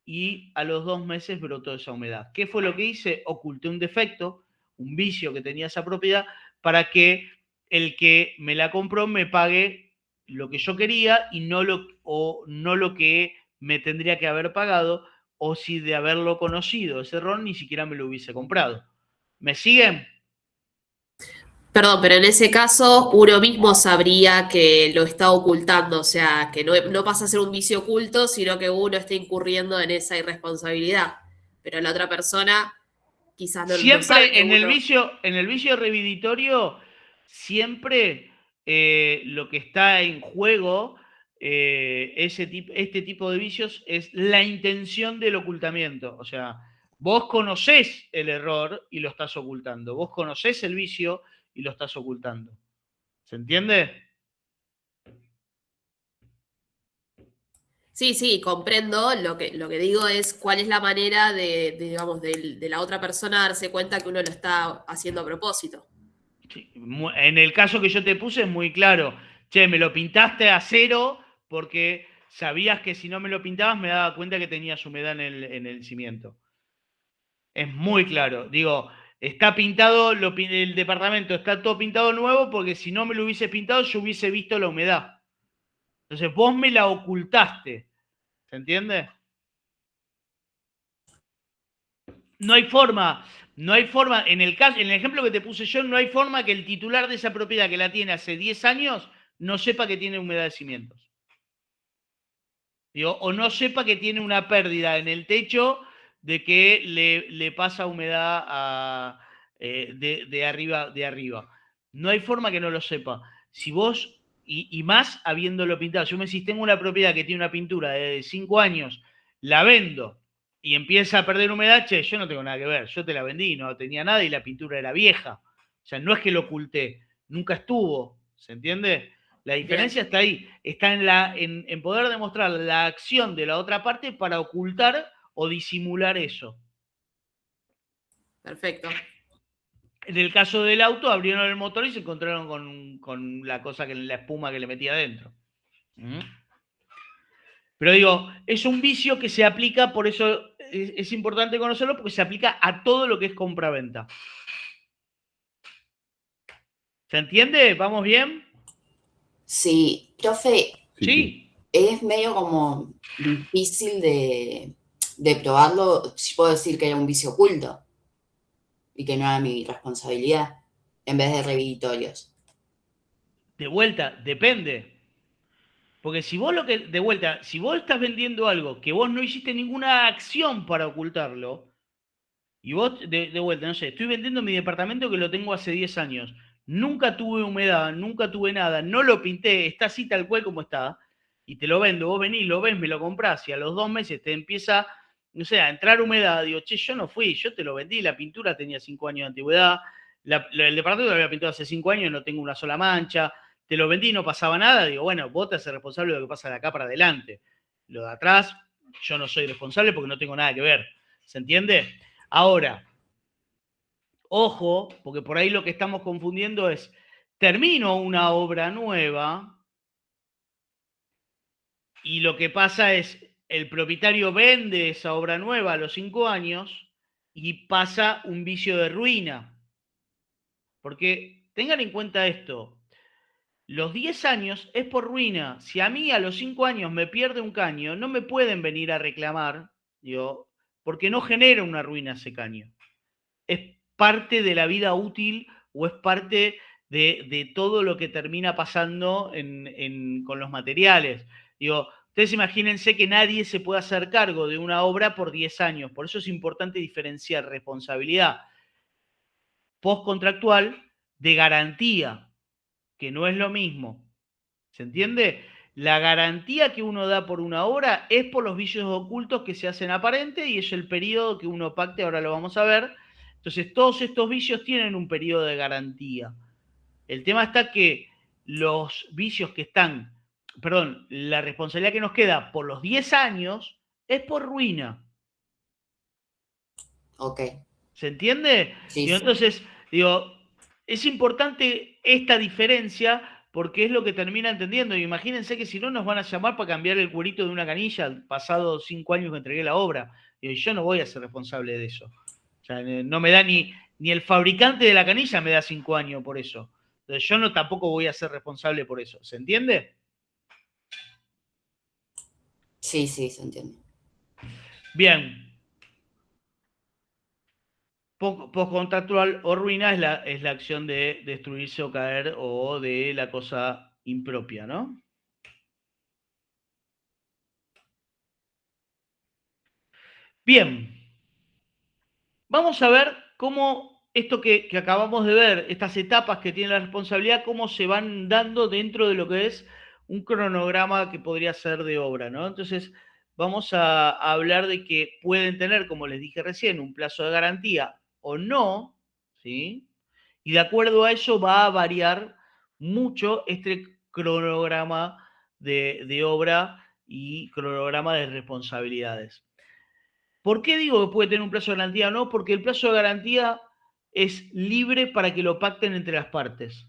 y a los 2 meses brotó esa humedad. ¿Qué fue lo que hice? Oculté un defecto, un vicio que tenía esa propiedad, para que el que me la compró me pague lo que yo quería y no lo que me tendría que haber pagado, o si de haberlo conocido ese error ni siquiera me lo hubiese comprado. ¿Me siguen? Perdón, pero en ese caso uno mismo sabría que lo está ocultando, o sea, que no pasa a ser un vicio oculto, sino que uno está incurriendo en esa irresponsabilidad. Pero la otra persona quizás no sabe Siempre que uno... en el vicio reviditorio, siempre lo que está en juego, este tipo de vicios, es la intención del ocultamiento. O sea, vos conocés el error y lo estás ocultando. Vos conocés el vicio y lo estás ocultando. ¿Se entiende? Sí, sí, comprendo. Lo que digo es cuál es la manera digamos, de la otra persona darse cuenta que uno lo está haciendo a propósito. Sí, en el caso que yo te puse es muy claro. Che, me lo pintaste a cero porque sabías que si no me lo pintabas me daba cuenta que tenías humedad en el cimiento. Es muy claro. Digo, está pintado, el departamento está todo pintado nuevo porque si no me lo hubiese pintado yo hubiese visto la humedad. Entonces vos me la ocultaste. ¿Se entiende? No hay forma, no hay forma, en el ejemplo que te puse yo, no hay forma que el titular de esa propiedad que la tiene hace 10 años no sepa que tiene humedad de cimientos. Digo, o no sepa que tiene una pérdida en el techo de que le pasa humedad de arriba. No hay forma que no lo sepa. Si vos, y más habiéndolo pintado, yo me decís, tengo una propiedad que tiene una pintura de 5 años, la vendo y empieza a perder humedad, che, yo no tengo nada que ver, yo te la vendí, no tenía nada y la pintura era vieja. O sea, no es que lo oculté, nunca estuvo, ¿se entiende? La diferencia Bien, está ahí, está en poder demostrar la acción de la otra parte para ocultar o disimular eso. perfecto. En el caso del auto, abrieron el motor y se encontraron con la cosa, la espuma que le metía adentro. ¿Mm? Pero digo, es un vicio que se aplica, por eso es importante conocerlo, porque se aplica a todo lo que es compra-venta. ¿Se entiende? ¿Vamos bien? Sí, profe, Sí, Sí. sí. es medio como difícil de probarlo, si puedo decir que era un vicio oculto y que no era mi responsabilidad, en vez de reviditorios. De vuelta, depende. Porque si vos de vuelta, si vos estás vendiendo algo que vos no hiciste ninguna acción para ocultarlo, y vos, de vuelta, no sé, estoy vendiendo mi departamento que lo tengo hace 10 años, nunca tuve humedad, nunca tuve nada, no lo pinté, está así tal cual como está, y te lo vendo, vos venís, lo ves, me lo comprás, y a los 2 meses te empieza, no sé, a entrar humedad, digo, che, yo no fui, yo te lo vendí, la pintura tenía 5 años de antigüedad, el departamento lo había pintado hace 5 años, no tengo una sola mancha, te lo vendí, no pasaba nada, digo, bueno, vos te haces responsable de lo que pasa de acá para adelante. Lo de atrás, yo no soy responsable porque no tengo nada que ver. ¿Se entiende? Ahora, ojo, porque por ahí lo que estamos confundiendo es, termino una obra nueva y lo que pasa es, el propietario vende esa obra nueva a los 5 años y pasa un vicio de ruina. Porque tengan en cuenta esto, los 10 años es por ruina. Si a mí a los 5 años me pierde un caño, no me pueden venir a reclamar, digo, porque no genera una ruina ese caño. Es parte de la vida útil o es parte de todo lo que termina pasando con los materiales. Digo, ustedes imagínense que nadie se puede hacer cargo de una obra por 10 años. Por eso es importante diferenciar responsabilidad postcontractual de garantía, que no es lo mismo. ¿Se entiende? La garantía que uno da por una obra es por los vicios ocultos que se hacen aparentes y es el periodo que uno pacte, ahora lo vamos a ver. Entonces, todos estos vicios tienen un periodo de garantía. El tema está que los vicios que están, perdón, la responsabilidad que nos queda por los 10 años es por ruina. Ok, ¿Se entiende? sí, Digo, sí. entonces, digo, es importante esta diferencia porque es lo que termina entendiendo. Imagínense que si no nos van a llamar para cambiar el cuerito de una canilla, pasado 5 años que entregué la obra. Y yo no voy a ser responsable de eso. O sea, no me da ni el fabricante de la canilla me da 5 años por eso. Entonces yo no tampoco voy a ser responsable por eso. ¿Se entiende? Sí, sí, se entiende. Bien. Postcontractual o ruina es la acción de destruirse o caer o de la cosa impropia, ¿no? Bien. Vamos a ver cómo esto que acabamos de ver, estas etapas que tiene la responsabilidad, cómo se van dando dentro de lo que es un cronograma que podría ser de obra, ¿no? Entonces, vamos a hablar de que pueden tener, como les dije recién, un plazo de garantía o no, ¿sí? Y de acuerdo a eso va a variar mucho este cronograma de obra y cronograma de responsabilidades. ¿Por qué digo que puede tener un plazo de garantía o no? Porque el plazo de garantía es libre para que lo pacten entre las partes.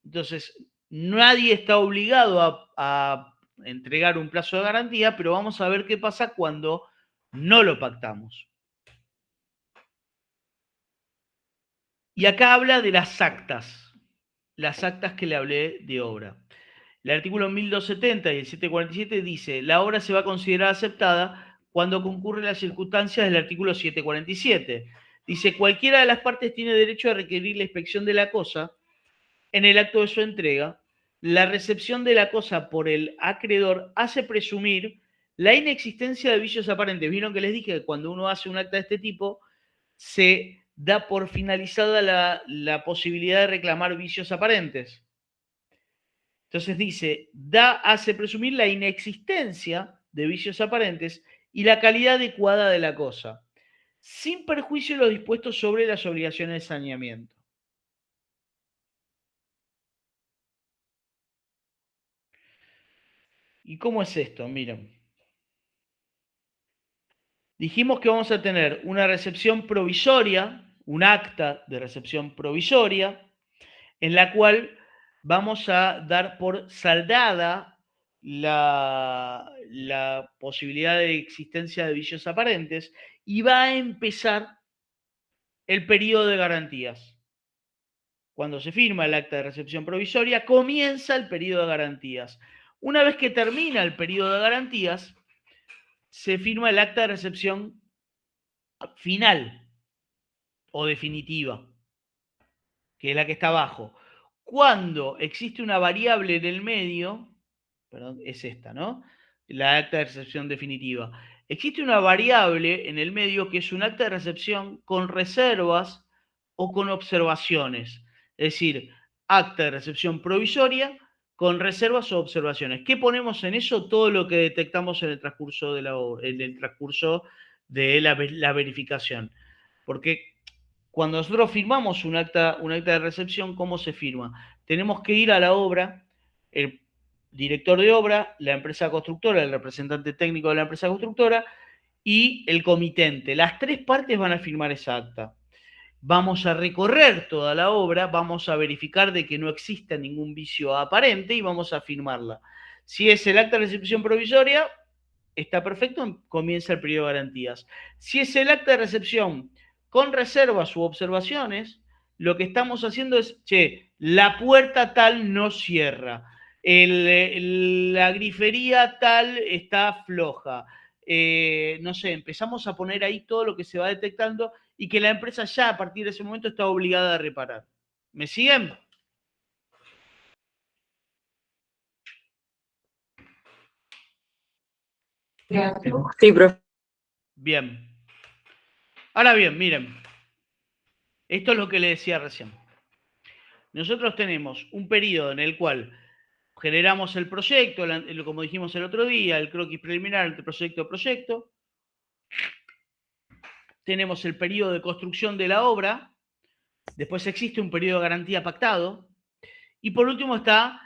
Entonces, nadie está obligado a entregar un plazo de garantía, pero vamos a ver qué pasa cuando no lo pactamos. Y acá habla de las actas que le hablé de obra. El artículo 1270 y el 747 dice, la obra se va a considerar aceptada cuando concurren las circunstancias del artículo 747. Dice, cualquiera de las partes tiene derecho a requerir la inspección de la cosa en el acto de su entrega. La recepción de la cosa por el acreedor hace presumir la inexistencia de vicios aparentes. Vieron que les dije que cuando uno hace un acta de este tipo, se da por finalizada la posibilidad de reclamar vicios aparentes. Entonces dice, hace presumir la inexistencia de vicios aparentes y la calidad adecuada de la cosa, sin perjuicio de lo dispuesto sobre las obligaciones de saneamiento. ¿Y cómo es esto? Miren. Dijimos que vamos a tener una recepción provisoria, un acta de recepción provisoria, en la cual vamos a dar por saldada la posibilidad de existencia de vicios aparentes y va a empezar el periodo de garantías. Cuando se firma el acta de recepción provisoria, comienza el periodo de garantías. Una vez que termina el periodo de garantías, se firma el acta de recepción final o definitiva, que es la que está abajo. Cuando existe una variable en el medio, perdón, es esta, ¿no? La acta de recepción definitiva. Existe una variable en el medio que es un acta de recepción con reservas o con observaciones. Es decir, acta de recepción provisoria con reservas o observaciones. ¿Qué ponemos en eso? Todo lo que detectamos en el transcurso de la verificación. Porque cuando nosotros firmamos un acta de recepción, ¿cómo se firma? Tenemos que ir a la obra, el director de obra, la empresa constructora, el representante técnico de la empresa constructora y el comitente. Las tres partes van a firmar esa acta. Vamos a recorrer toda la obra, vamos a verificar de que no exista ningún vicio aparente y vamos a firmarla. Si es el acta de recepción provisoria, está perfecto, comienza el periodo de garantías. Si es el acta de recepción con reservas u observaciones, lo que estamos haciendo es, la puerta tal no cierra, la grifería tal está floja. No sé, empezamos a poner ahí todo lo que se va detectando y que la empresa ya a partir de ese momento está obligada a reparar. ¿Me siguen? Sí, profe. Bien. Ahora bien, miren. Esto es lo que le decía recién. Nosotros tenemos un periodo en el cual generamos el proyecto, como dijimos el otro día, el croquis preliminar entre proyecto y proyecto. Tenemos el periodo de construcción de la obra. Después existe un periodo de garantía pactado. Y por último está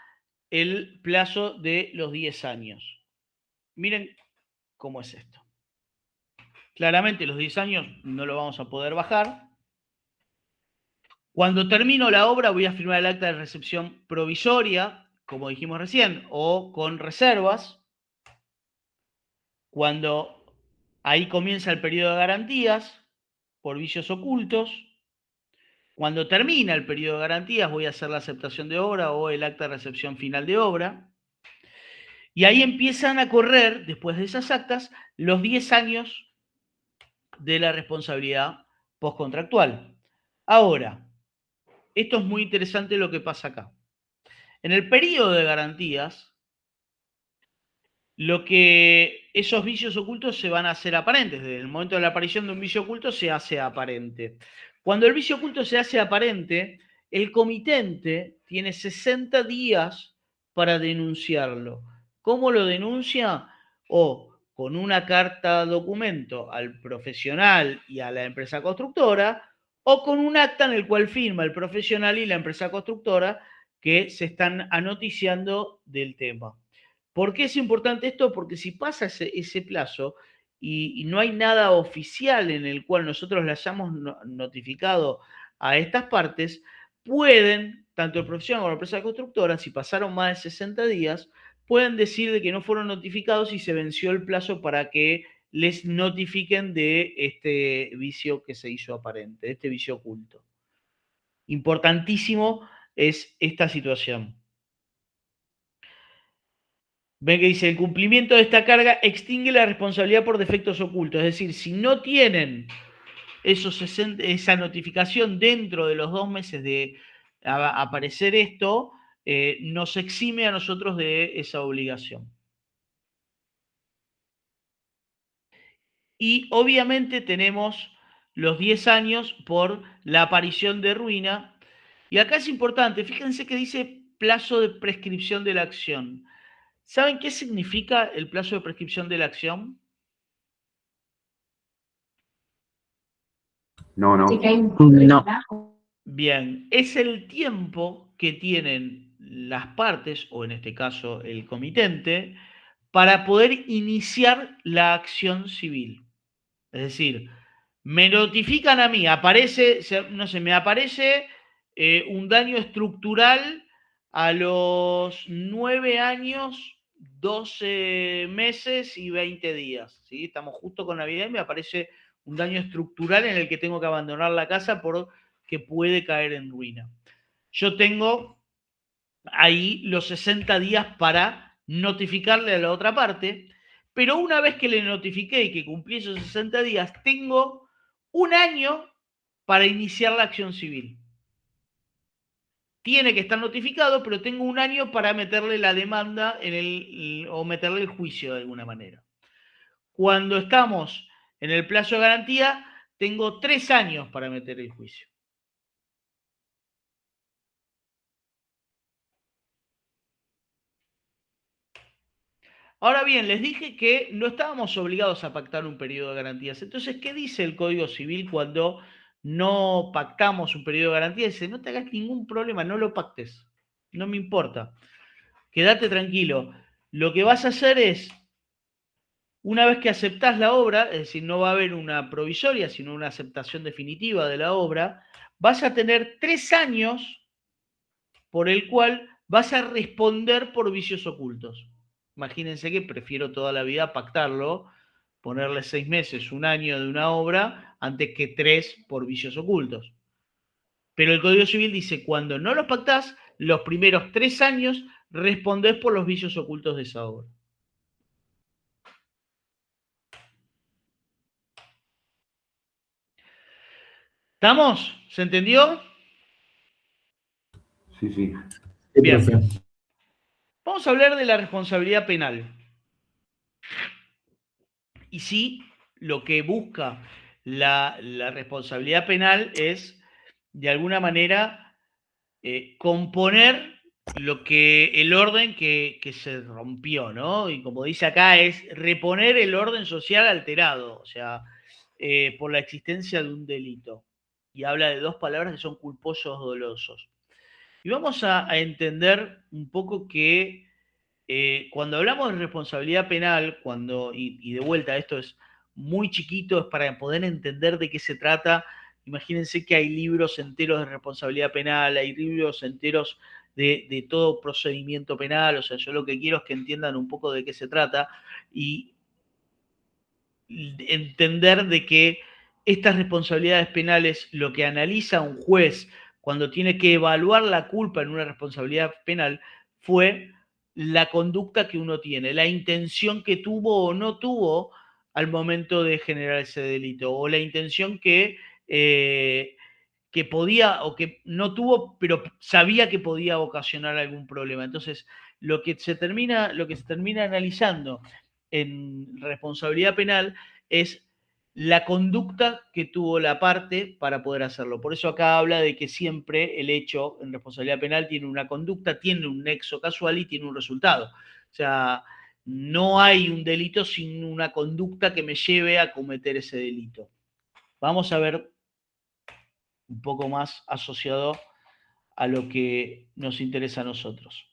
el plazo de los 10 años. Miren cómo es esto. Claramente los 10 años no lo vamos a poder bajar. Cuando termino la obra voy a firmar el acta de recepción provisoria, como dijimos recién, o con reservas. Cuando ahí comienza el periodo de garantías por vicios ocultos. Cuando termina el periodo de garantías voy a hacer la aceptación de obra o el acta de recepción final de obra. Y ahí empiezan a correr, después de esas actas, los 10 años de la responsabilidad postcontractual. Ahora, esto es muy interesante lo que pasa acá. En el periodo de garantías, esos vicios ocultos se van a hacer aparentes. Desde el momento de la aparición de un vicio oculto se hace aparente. Cuando el vicio oculto se hace aparente, el comitente tiene 60 días para denunciarlo. ¿Cómo lo denuncia? O con una carta documento al profesional y a la empresa constructora, o con un acta en el cual firma el profesional y la empresa constructora que se están anoticiando del tema. ¿Por qué es importante esto? Porque si pasa ese plazo y no hay nada oficial en el cual nosotros le hayamos notificado a estas partes, pueden, tanto el profesional como la empresa constructora, si pasaron más de 60 días, pueden decir de que no fueron notificados y se venció el plazo para que les notifiquen de este vicio que se hizo aparente, de este vicio oculto. Importantísimo es esta situación. Ven que dice, el cumplimiento de esta carga extingue la responsabilidad por defectos ocultos. Es decir, si no tienen esa notificación dentro de los 2 meses de aparecer esto, nos exime a nosotros de esa obligación. Y obviamente tenemos los 10 años por la aparición de ruina. Y acá es importante, fíjense que dice plazo de prescripción de la acción. ¿Saben qué significa el plazo de prescripción de la acción? No, no. No. Bien, es el tiempo que tienen las partes, o en este caso el comitente, para poder iniciar la acción civil. Es decir, me notifican a mí, aparece, no sé, me aparece un daño estructural a los 9 años, 12 meses y 20 días. ¿Sí? Estamos justo con Navidad y me aparece un daño estructural en el que tengo que abandonar la casa porque puede caer en ruina. Yo tengo ahí los 60 días para notificarle a la otra parte, pero una vez que le notifiqué y que cumplí esos 60 días, tengo un año para iniciar la acción civil. Tiene que estar notificado, pero tengo un año para meterle la demanda o meterle el juicio de alguna manera. Cuando estamos en el plazo de garantía, tengo 3 años para meter el juicio. Ahora bien, les dije que no estábamos obligados a pactar un periodo de garantías. Entonces, ¿qué dice el Código Civil cuando no pactamos un periodo de garantías? Dice, no te hagas ningún problema, no lo pactes. No me importa. Quédate tranquilo. Lo que vas a hacer es, una vez que aceptás la obra, es decir, no va a haber una provisoria, sino una aceptación definitiva de la obra, vas a tener 3 años por el cual vas a responder por vicios ocultos. Imagínense que prefiero toda la vida pactarlo, ponerle 6 meses, un año de una obra, antes que 3 por vicios ocultos. Pero el Código Civil dice, cuando no los pactás, los primeros 3 años respondés por los vicios ocultos de esa obra. ¿Estamos? ¿Se entendió? Sí, sí. Bien. Vamos a hablar de la responsabilidad penal. Y sí, lo que busca la responsabilidad penal es, de alguna manera, componer el orden que se rompió, ¿no? Y como dice acá, es reponer el orden social alterado, o sea, por la existencia de un delito. Y habla de 2 palabras que son culposos dolosos. Y vamos a entender un poco que cuando hablamos de responsabilidad penal, y de vuelta esto es muy chiquito, es para poder entender de qué se trata. Imagínense que hay libros enteros de responsabilidad penal, hay libros enteros de todo procedimiento penal, o sea, yo lo que quiero es que entiendan un poco de qué se trata y entender de que estas responsabilidades penales, lo que analiza un juez cuando tiene que evaluar la culpa en una responsabilidad penal, fue la conducta que uno tiene, la intención que tuvo o no tuvo al momento de generar ese delito, o la intención que que podía o que no tuvo, pero sabía que podía ocasionar algún problema. Entonces, lo que se termina analizando en responsabilidad penal es la conducta que tuvo la parte para poder hacerlo. Por eso acá habla de que siempre el hecho en responsabilidad penal tiene una conducta, tiene un nexo casual y tiene un resultado. O sea, no hay un delito sin una conducta que me lleve a cometer ese delito. Vamos a ver un poco más asociado a lo que nos interesa a nosotros.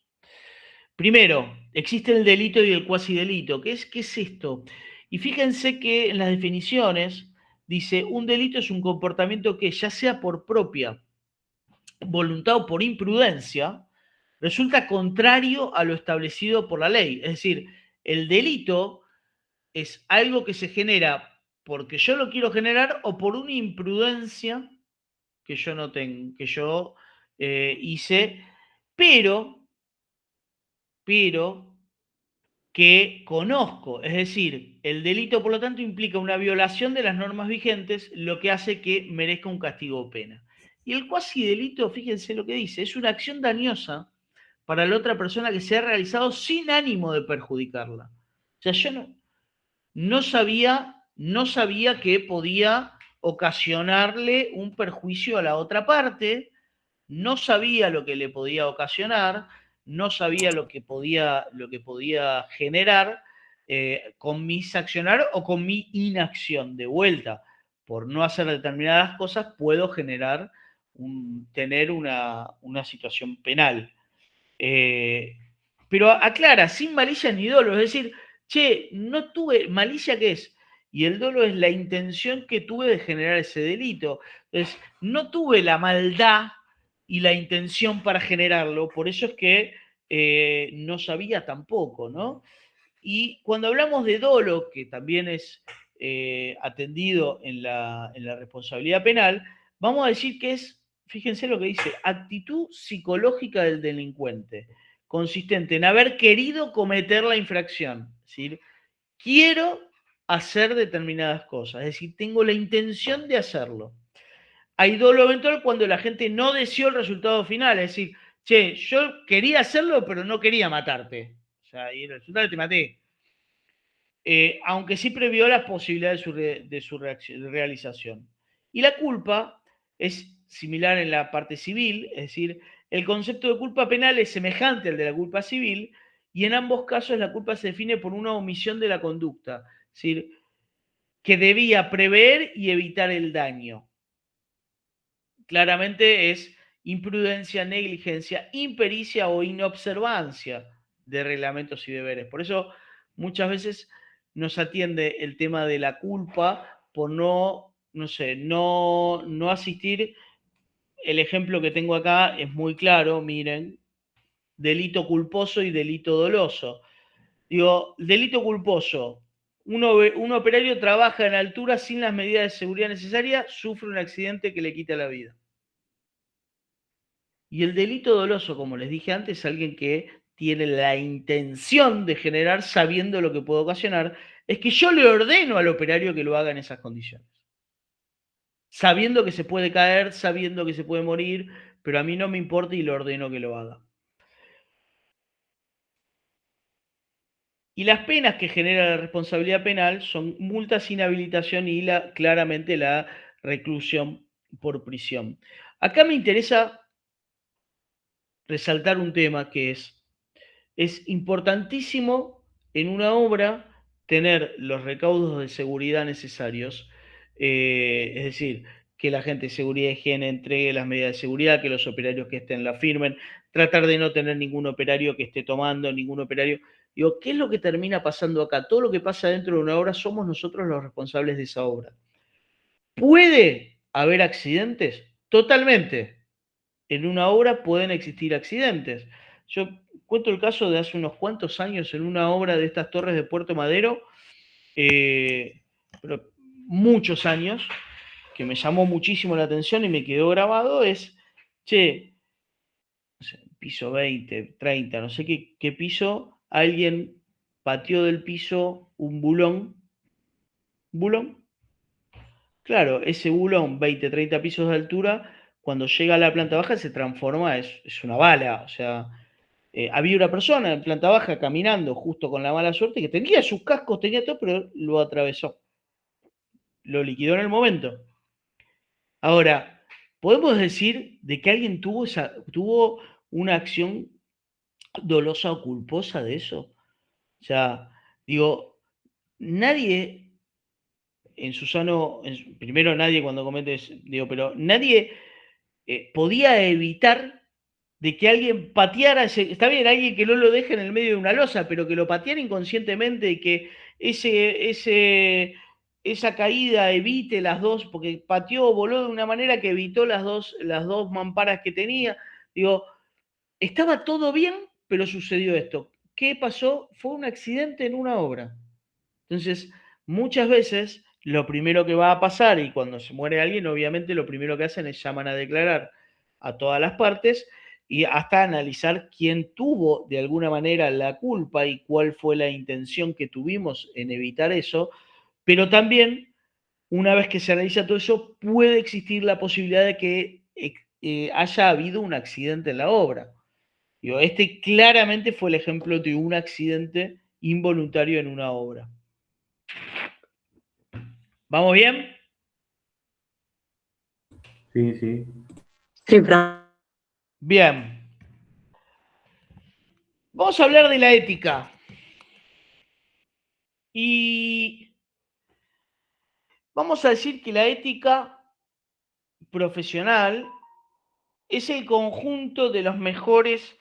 Primero, existe el delito y el cuasidelito. ¿Qué es esto? Y fíjense que en las definiciones dice, un delito es un comportamiento que, ya sea por propia voluntad o por imprudencia, resulta contrario a lo establecido por la ley. Es decir, el delito es algo que se genera porque yo lo quiero generar o por una imprudencia que yo no tengo, que yo hice, pero que conozco. Es decir, el delito, por lo tanto, implica una violación de las normas vigentes, lo que hace que merezca un castigo o pena. Y el cuasi delito, fíjense lo que dice, es una acción dañosa para la otra persona que se ha realizado sin ánimo de perjudicarla. O sea, yo no sabía que podía ocasionarle un perjuicio a la otra parte, no sabía lo que le podía ocasionar, no sabía lo que podía generar con mis accionar o con mi inacción. De vuelta, por no hacer determinadas cosas, puedo generar, tener una situación penal. Pero aclara, sin malicia ni dolo, es decir, che, no tuve, malicia ¿qué es? Y el dolo es la intención que tuve de generar ese delito. Entonces, no tuve la maldad y la intención para generarlo, por eso es que no sabía tampoco, ¿no? Y cuando hablamos de dolo, que también es atendido en la responsabilidad penal, vamos a decir que es, fíjense lo que dice, actitud psicológica del delincuente, consistente en haber querido cometer la infracción. Es decir, quiero hacer determinadas cosas, es decir, tengo la intención de hacerlo. Hay dolo eventual cuando la gente no deseó el resultado final, es decir, che, yo quería hacerlo, pero no quería matarte. O sea, y el resultado te maté. Aunque sí previó la posibilidad de su realización. Y la culpa es similar en la parte civil, es decir, el concepto de culpa penal es semejante al de la culpa civil, y en ambos casos la culpa se define por una omisión de la conducta, es decir, que debía prever y evitar el daño. Claramente es imprudencia, negligencia, impericia o inobservancia de reglamentos y deberes. Por eso muchas veces nos atiende el tema de la culpa por no asistir. El ejemplo que tengo acá es muy claro, miren, delito culposo y delito doloso. Digo, delito culposo, un operario trabaja en altura sin las medidas de seguridad necesarias, sufre un accidente que le quita la vida. Y el delito doloso, como les dije antes, es alguien que tiene la intención de generar sabiendo lo que puede ocasionar, es que yo le ordeno al operario que lo haga en esas condiciones. Sabiendo que se puede caer, sabiendo que se puede morir, pero a mí no me importa y le ordeno que lo haga. Y las penas que genera la responsabilidad penal son multas, inhabilitación y claramente la reclusión por prisión. Acá me interesa resaltar un tema que es importantísimo en una obra tener los recaudos de seguridad necesarios, es decir, que la gente de seguridad y higiene entregue las medidas de seguridad, que los operarios que estén la firmen, tratar de no tener ningún operario que esté tomando, ningún operario. Digo, ¿qué es lo que termina pasando acá? Todo lo que pasa dentro de una obra somos nosotros los responsables de esa obra. ¿Puede haber accidentes? Totalmente. En una obra pueden existir accidentes. Yo cuento el caso de hace unos cuantos años en una obra de estas torres de Puerto Madero, pero muchos años, que me llamó muchísimo la atención y me quedó grabado, es, che, no sé, piso 20, 30, no sé qué piso, alguien pateó del piso un bulón, Claro, ese bulón, 20, 30 pisos de altura, cuando llega a la planta baja se transforma, es una bala. O sea, había una persona en planta baja caminando justo con la mala suerte que tenía sus cascos, tenía todo, pero lo atravesó. Lo liquidó en el momento. Ahora, ¿podemos decir de que alguien tuvo una acción dolosa o culposa de eso? O sea, digo, nadie en su sano, primero nadie cuando comete, digo, pero nadie podía evitar de que alguien pateara está bien, alguien que no lo deje en el medio de una losa, pero que lo pateara inconscientemente y que esa caída evite las dos, porque pateó, voló de una manera que evitó las dos mamparas que tenía. Digo, estaba todo bien, pero sucedió esto. ¿Qué pasó? Fue un accidente en una obra. Entonces, muchas veces lo primero que va a pasar, y cuando se muere alguien, obviamente lo primero que hacen es llaman a declarar a todas las partes y hasta analizar quién tuvo de alguna manera la culpa y cuál fue la intención que tuvimos en evitar eso, pero también, una vez que se analiza todo eso, puede existir la posibilidad de que haya habido un accidente en la obra. Digo, este claramente fue el ejemplo de un accidente involuntario en una obra. ¿Vamos bien? Sí, sí. Sí, profe. Bien. Vamos a hablar de la ética. Y vamos a decir que la ética profesional es el conjunto de los mejores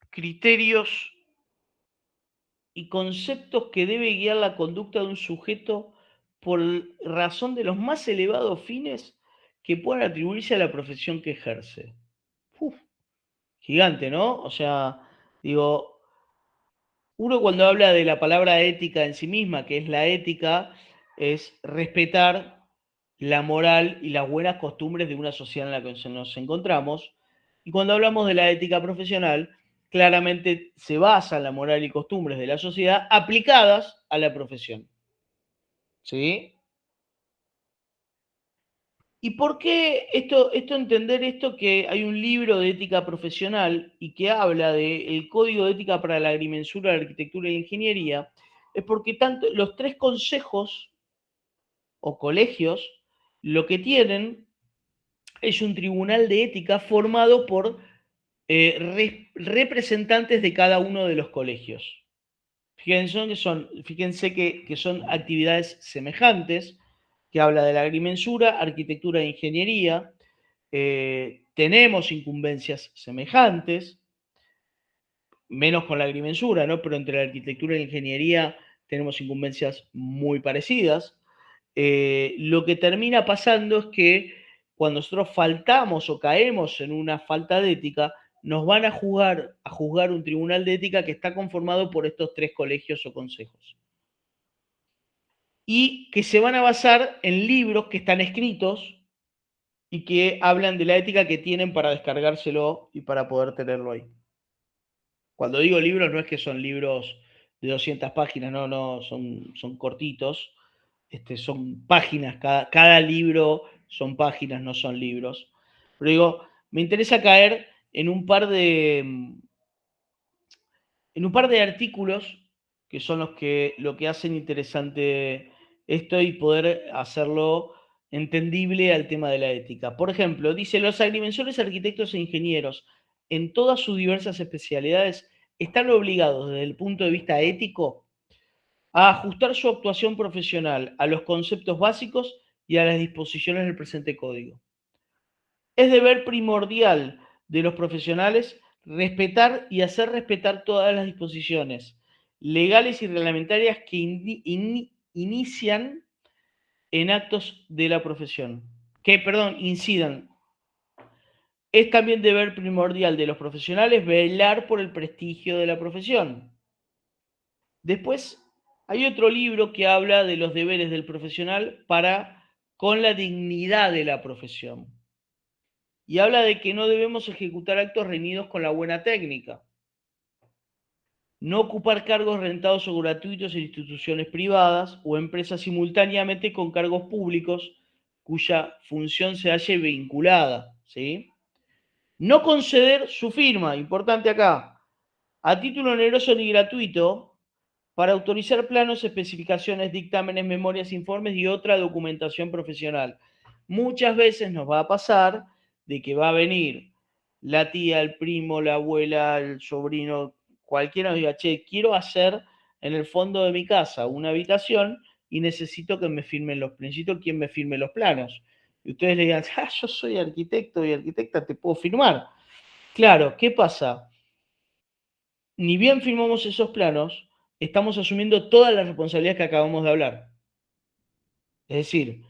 criterios y conceptos que debe guiar la conducta de un sujeto por razón de los más elevados fines que puedan atribuirse a la profesión que ejerce. Uf, gigante, ¿no? O sea, digo, uno cuando habla de la palabra ética en sí misma, que es la ética, es respetar la moral y las buenas costumbres de una sociedad en la que nos encontramos. Y cuando hablamos de la ética profesional, claramente se basa en la moral y costumbres de la sociedad aplicadas a la profesión. ¿Sí? ¿Y por qué entender esto que hay un libro de ética profesional y que habla del código de ética para la agrimensura, la arquitectura y la ingeniería? Es porque tanto los tres consejos o colegios lo que tienen es un tribunal de ética formado por representantes de cada uno de los colegios. Fíjense que son actividades semejantes, que habla de la agrimensura, arquitectura e ingeniería. Tenemos incumbencias semejantes, menos con la agrimensura, ¿no? Pero entre la arquitectura y la ingeniería tenemos incumbencias muy parecidas. Lo que termina pasando es que cuando nosotros faltamos o caemos en una falta de ética, nos van a juzgar un tribunal de ética que está conformado por estos tres colegios o consejos. Y que se van a basar en libros que están escritos y que hablan de la ética que tienen para descargárselo y para poder tenerlo ahí. Cuando digo libros, no es que son libros de 200 páginas, no, son cortitos. Son páginas, cada libro son páginas, no son libros. Pero digo, me interesa caer en un par de artículos que son lo que hacen interesante esto y poder hacerlo entendible al tema de la ética. Por ejemplo, dice, los agrimensores, arquitectos e ingenieros, en todas sus diversas especialidades, están obligados desde el punto de vista ético a ajustar su actuación profesional a los conceptos básicos y a las disposiciones del presente código. Es deber primordial de los profesionales respetar y hacer respetar todas las disposiciones legales y reglamentarias que inician en actos de la profesión. Incidan. Es también deber primordial de los profesionales velar por el prestigio de la profesión. Después, hay otro libro que habla de los deberes del profesional con la dignidad de la profesión. Y habla de que no debemos ejecutar actos reñidos con la buena técnica. No ocupar cargos rentados o gratuitos en instituciones privadas o empresas simultáneamente con cargos públicos cuya función se halle vinculada, ¿sí? No conceder su firma, importante acá, a título oneroso ni gratuito, para autorizar planos, especificaciones, dictámenes, memorias, informes y otra documentación profesional. Muchas veces nos va a pasar de que va a venir la tía, el primo, la abuela, el sobrino, cualquiera nos diga, che, quiero hacer en el fondo de mi casa una habitación y necesito que me firmen necesito quien me firme los planos. Y ustedes le digan, yo soy arquitecto y arquitecta, te puedo firmar. Claro, ¿qué pasa? Ni bien firmamos esos planos, estamos asumiendo todas las responsabilidades que acabamos de hablar. Es decir,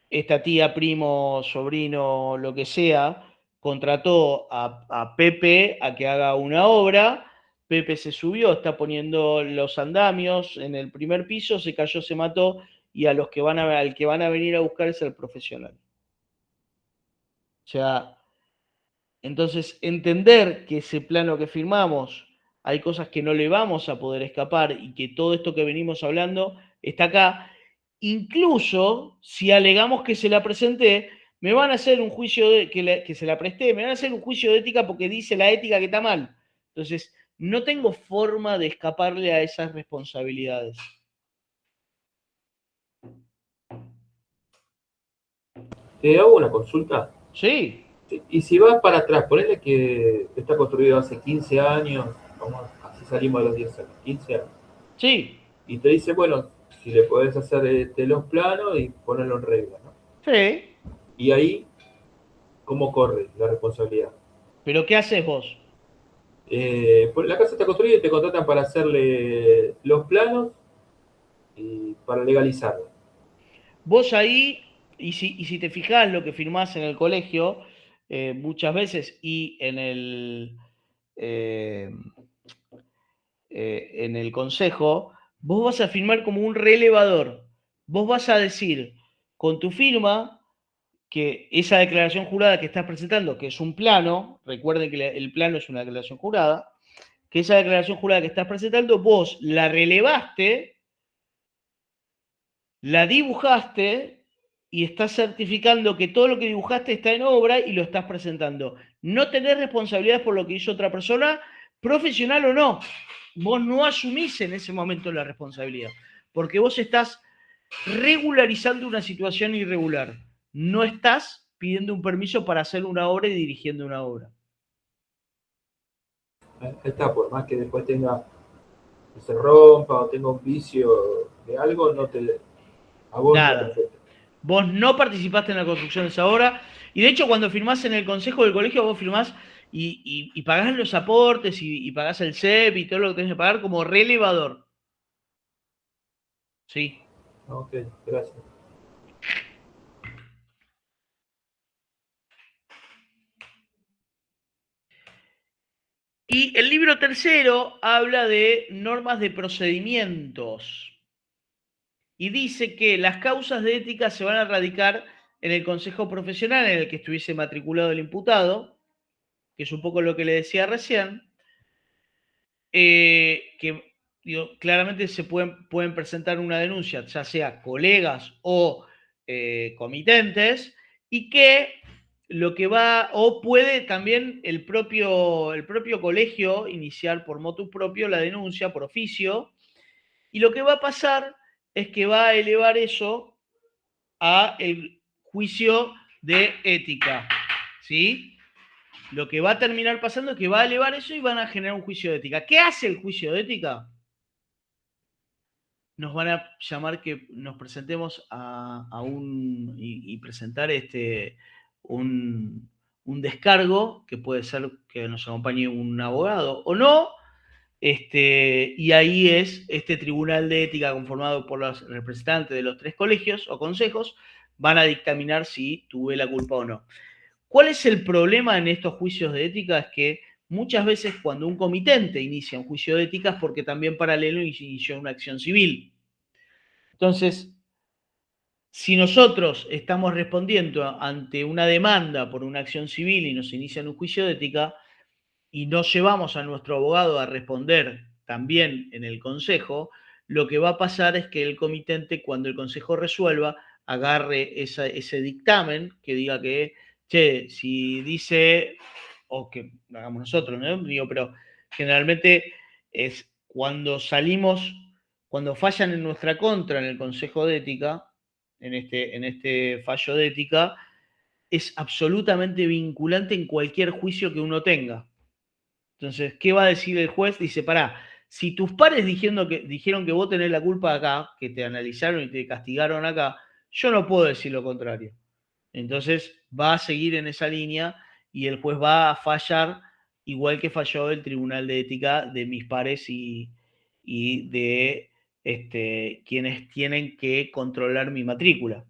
esta tía, primo, sobrino, lo que sea, contrató a Pepe a que haga una obra, Pepe se subió, está poniendo los andamios en el primer piso, se cayó, se mató, y al que van a venir a buscar es el profesional. O sea, entonces entender que ese plano que firmamos, hay cosas que no le vamos a poder escapar y que todo esto que venimos hablando está acá. Incluso si alegamos que se la presenté, me van a hacer un juicio que se la presté, me van a hacer un juicio de ética porque dice la ética que está mal. Entonces, no tengo forma de escaparle a esas responsabilidades. Te hago una consulta. Sí. Y si vas para atrás, ponele que está construido hace 15 años, vamos, así salimos de los 10 años, 15 años. Sí. Y te dice, bueno, si le podés hacer los planos y ponerlo en regla, ¿no? Sí. Y ahí, ¿cómo corre la responsabilidad? ¿Pero qué haces vos? Pues la casa está construida y te contratan para hacerle los planos y para legalizarla. Vos ahí, y si te fijás lo que firmás en el colegio, muchas veces, y en el consejo, vos vas a firmar como un relevador. Vos vas a decir con tu firma que esa declaración jurada que estás presentando, que es un plano, recuerden que el plano es una declaración jurada, que esa declaración jurada que estás presentando, vos la relevaste, la dibujaste y estás certificando que todo lo que dibujaste está en obra y lo estás presentando. No tenés responsabilidad por lo que hizo otra persona, profesional o no. Vos no asumís en ese momento la responsabilidad, porque vos estás regularizando una situación irregular. No estás pidiendo un permiso para hacer una obra y dirigiendo una obra. Ahí está, por más que después que se rompa o tenga un vicio de algo, no te... A vos Nada. no te afecta. Vos no participaste en la construcción de esa obra, y de hecho cuando firmás en el consejo del colegio, vos firmás y pagás los aportes y pagás el CEP y todo lo que tenés que pagar como relevador. Sí. Ok, gracias. Y el libro tercero habla de normas de procedimientos. Y dice que las causas de ética se van a radicar en el consejo profesional en el que estuviese matriculado el imputado, que es un poco lo que le decía recién, que digo, claramente se pueden presentar una denuncia, ya sea colegas o comitentes, y que lo que va, o puede también el propio colegio iniciar por motu propio la denuncia por oficio, y lo que va a pasar es que va a elevar eso a el juicio de ética, ¿sí? Lo que va a terminar pasando es que va a elevar eso y van a generar un juicio de ética. ¿Qué hace el juicio de ética? Nos van a llamar que nos presentemos y presentar un descargo, que puede ser que nos acompañe un abogado o no, y ahí es este tribunal de ética conformado por los representantes de los 3 colegios o consejos, van a dictaminar si tuve la culpa o no. ¿Cuál es el problema en estos juicios de ética? Es que muchas veces cuando un comitente inicia un juicio de ética es porque también paralelo inició una acción civil. Entonces, si nosotros estamos respondiendo ante una demanda por una acción civil y nos inician un juicio de ética y no llevamos a nuestro abogado a responder también en el consejo, lo que va a pasar es que el comitente, cuando el consejo resuelva, agarre ese dictamen que diga que, che, si dice, o que lo hagamos nosotros, ¿no? Digo, pero generalmente es cuando salimos, cuando fallan en nuestra contra en el Consejo de Ética, en este fallo de ética, es absolutamente vinculante en cualquier juicio que uno tenga. Entonces, ¿qué va a decir el juez? Dice, pará, si tus pares dijeron que vos tenés la culpa acá, que te analizaron y te castigaron acá, yo no puedo decir lo contrario. Entonces, va a seguir en esa línea y el juez va a fallar igual que falló el Tribunal de Ética de mis pares y de quienes tienen que controlar mi matrícula.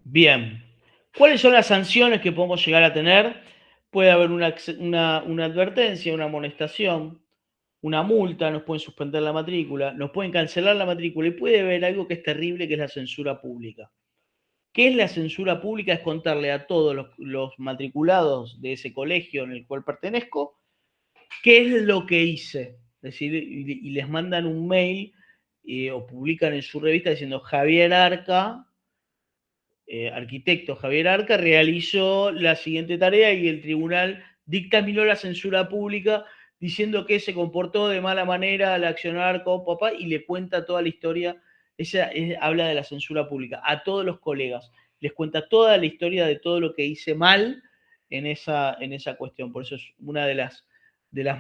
Bien, ¿cuáles son las sanciones que podemos llegar a tener? Puede haber una advertencia, una amonestación, una multa, nos pueden suspender la matrícula, nos pueden cancelar la matrícula y puede haber algo que es terrible, que es la censura pública. ¿Qué es la censura pública? Es contarle a todos los matriculados de ese colegio en el cual pertenezco qué es lo que hice. Es decir, y les mandan un mail o publican en su revista diciendo Javier Arca, arquitecto Javier Arca, realizó la siguiente tarea y el tribunal dictaminó la censura pública diciendo que se comportó de mala manera al accionar con papá y le cuenta toda la historia. Habla de la censura pública a todos los colegas. Les cuenta toda la historia de todo lo que hice mal en esa cuestión. Por eso es una de las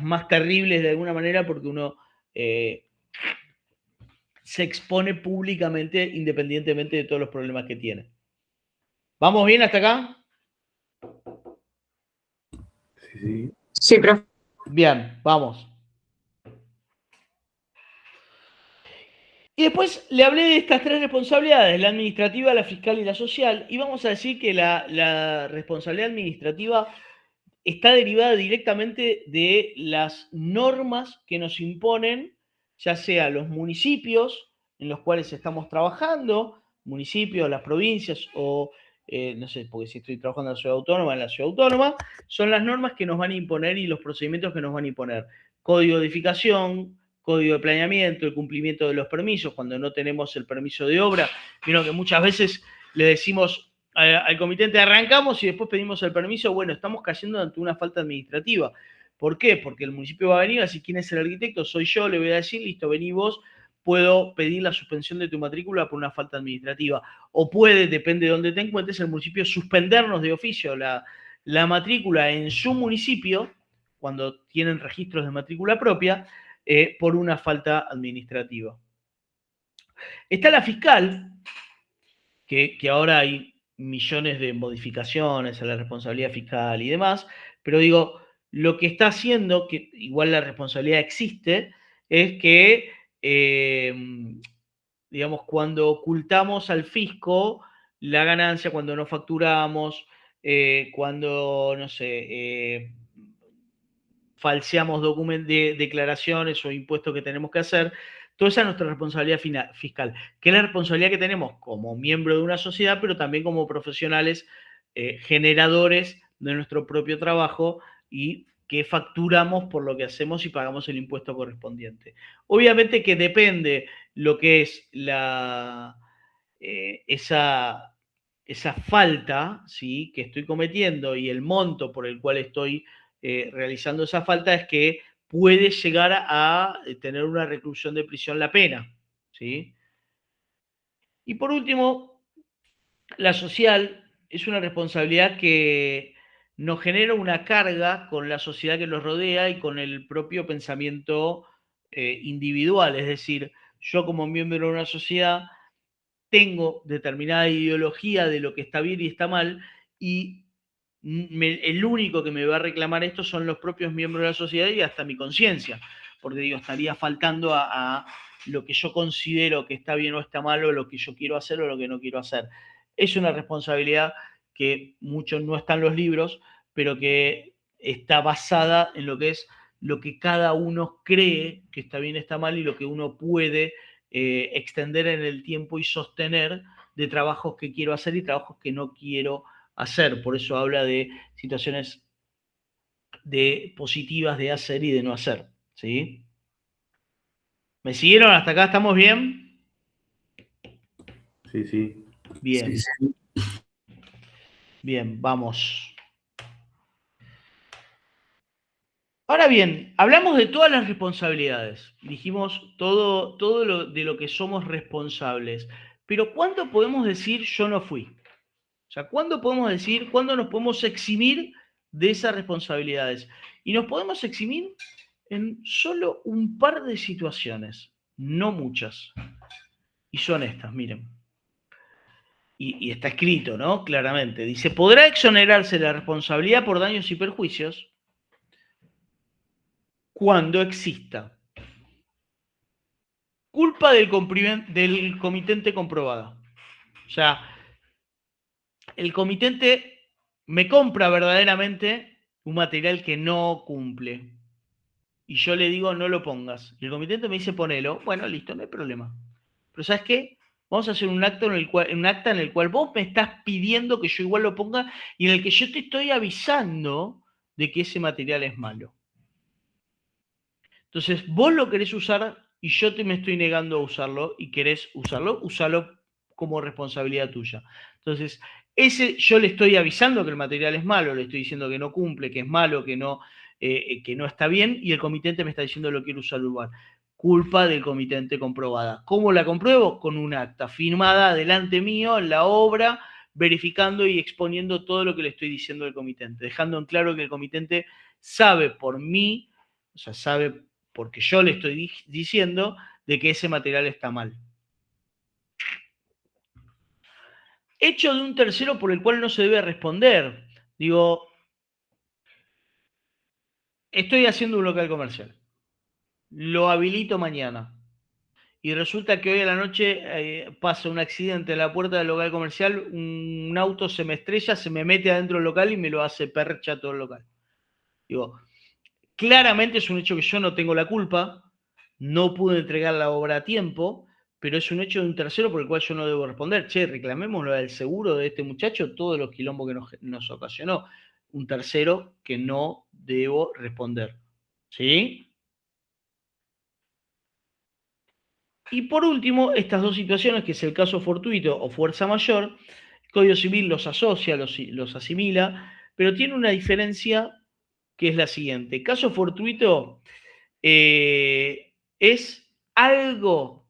más terribles de alguna manera, porque uno se expone públicamente independientemente de todos los problemas que tiene. ¿Vamos bien hasta acá? Sí. Sí, profe. Bien, vamos. Y después le hablé de estas tres responsabilidades, la administrativa, la fiscal y la social, y vamos a decir que la responsabilidad administrativa está derivada directamente de las normas que nos imponen, ya sea los municipios en los cuales estamos trabajando, municipios, las provincias o, no sé, porque si estoy trabajando en la ciudad autónoma, son las normas que nos van a imponer y los procedimientos que nos van a imponer. Código de edificación, código de planeamiento, el cumplimiento de los permisos, cuando no tenemos el permiso de obra. Vieron que muchas veces le decimos al comitente arrancamos y después pedimos el permiso. Bueno, estamos cayendo ante una falta administrativa. ¿Por qué? Porque el municipio va a venir a decir quién es el arquitecto, soy yo, le voy a decir, listo, vení vos, puedo pedir la suspensión de tu matrícula por una falta administrativa. O puede, depende de dónde te encuentres, el municipio suspendernos de oficio la matrícula en su municipio, cuando tienen registros de matrícula propia, por una falta administrativa. Está la fiscal, que ahora hay millones de modificaciones a la responsabilidad fiscal y demás, pero digo, lo que está haciendo, que igual la responsabilidad existe, es que, digamos, cuando ocultamos al fisco la ganancia, cuando no facturamos, cuando, no sé, falseamos declaraciones o impuestos que tenemos que hacer, toda esa es nuestra responsabilidad fiscal, que es la responsabilidad que tenemos como miembro de una sociedad, pero también como profesionales generadores de nuestro propio trabajo y que facturamos por lo que hacemos y pagamos el impuesto correspondiente. Obviamente que depende lo que es esa falta, ¿sí?, que estoy cometiendo y el monto por el cual estoy realizando esa falta, es que puede llegar a tener una reclusión de prisión la pena, ¿sí? Y por último, la social es una responsabilidad que nos genera una carga con la sociedad que nos rodea y con el propio pensamiento individual. Es decir, yo como miembro de una sociedad tengo determinada ideología de lo que está bien y está mal, y el único que me va a reclamar esto son los propios miembros de la sociedad y hasta mi conciencia, porque digo, estaría faltando a lo que yo considero que está bien o está mal, o lo que yo quiero hacer o lo que no quiero hacer. Es una responsabilidad que mucho no está en los libros, pero que está basada en lo que es lo que cada uno cree que está bien, está mal, y lo que uno puede extender en el tiempo y sostener de trabajos que quiero hacer y trabajos que no quiero hacer. Por eso habla de situaciones positivas de hacer y de no hacer, ¿sí? ¿Me siguieron? ¿Hasta acá estamos bien? Sí, sí. Bien. Sí, sí. Bien, vamos. Ahora bien, hablamos de todas las responsabilidades. Dijimos todo de lo que somos responsables. Pero ¿cuándo podemos decir yo no fui? O sea, ¿cuándo podemos decir, cuándo nos podemos eximir de esas responsabilidades? Y nos podemos eximir en solo un par de situaciones, no muchas. Y son estas, miren. Y está escrito, ¿no? Claramente. Dice, podrá exonerarse la responsabilidad por daños y perjuicios cuando exista culpa del comitente comprobada. O sea, el comitente me compra verdaderamente un material que no cumple. Y yo le digo, no lo pongas. Y el comitente me dice, ponelo. Bueno, listo, no hay problema. Pero ¿sabes qué? Vamos a hacer un acta en el cual vos me estás pidiendo que yo igual lo ponga y en el que yo te estoy avisando de que ese material es malo. Entonces, vos lo querés usar y yo me estoy negando a usarlo y querés usarlo, usalo como responsabilidad tuya. Entonces, yo le estoy avisando que el material es malo, le estoy diciendo que no cumple, que es malo, que no está bien, y el comitente me está diciendo lo quiero usar igual. Culpa del comitente comprobada. ¿Cómo la compruebo? Con un acta firmada delante mío en la obra, verificando y exponiendo todo lo que le estoy diciendo al comitente, dejando en claro que el comitente sabe por mí, o sea, sabe porque yo le estoy diciendo de que ese material está mal. Hecho de un tercero por el cual no se debe responder. Digo, estoy haciendo un local comercial. Lo habilito mañana. Y resulta que hoy a la noche pasa un accidente en la puerta del local comercial, un auto se me estrella, se me mete adentro del local y me lo hace percha todo el local. Digo, claramente es un hecho que yo no tengo la culpa, no pude entregar la obra a tiempo, pero es un hecho de un tercero por el cual yo no debo responder. Che, reclamémoslo del seguro de este muchacho, todos los quilombos que nos ocasionó. Un tercero que no debo responder. ¿Sí? Y por último, estas dos situaciones, que es el caso fortuito o fuerza mayor, el Código Civil los asocia, los asimila, pero tiene una diferencia que es la siguiente. Caso fortuito es algo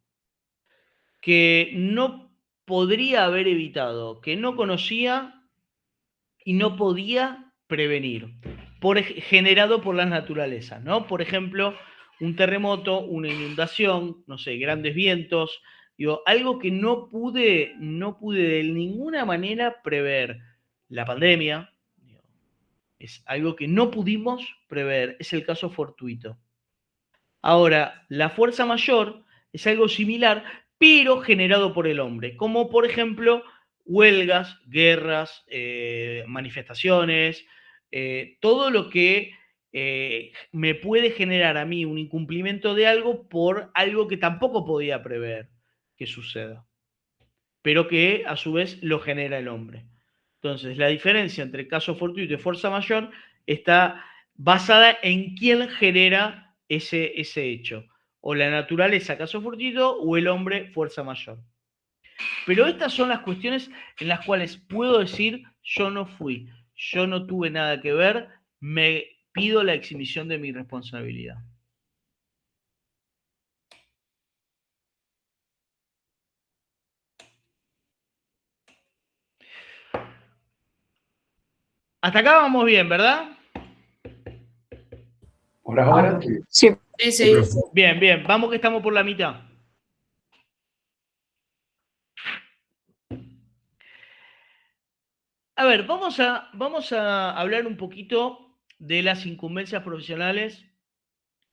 que no podría haber evitado, que no conocía y no podía prevenir, generado por las naturalezas, ¿no? Por ejemplo, un terremoto, una inundación, no sé, grandes vientos, digo, algo que no pude de ninguna manera prever. La pandemia, digo, es algo que no pudimos prever, es el caso fortuito. Ahora, la fuerza mayor es algo similar, pero generado por el hombre, como por ejemplo huelgas, guerras, manifestaciones, todo lo que me puede generar a mí un incumplimiento de algo por algo que tampoco podía prever que suceda, pero que a su vez lo genera el hombre. Entonces, la diferencia entre caso fortuito y fuerza mayor está basada en quién genera ese hecho. O la naturaleza, caso fortuito, o el hombre, fuerza mayor. Pero estas son las cuestiones en las cuales puedo decir, yo no fui, yo no tuve nada que ver, me pido la exhibición de mi responsabilidad. Hasta acá vamos bien, ¿verdad? Por ahora, Sí. Sí, sí. Bien, bien, vamos que estamos por la mitad. A ver, vamos a hablar un poquito de las incumbencias profesionales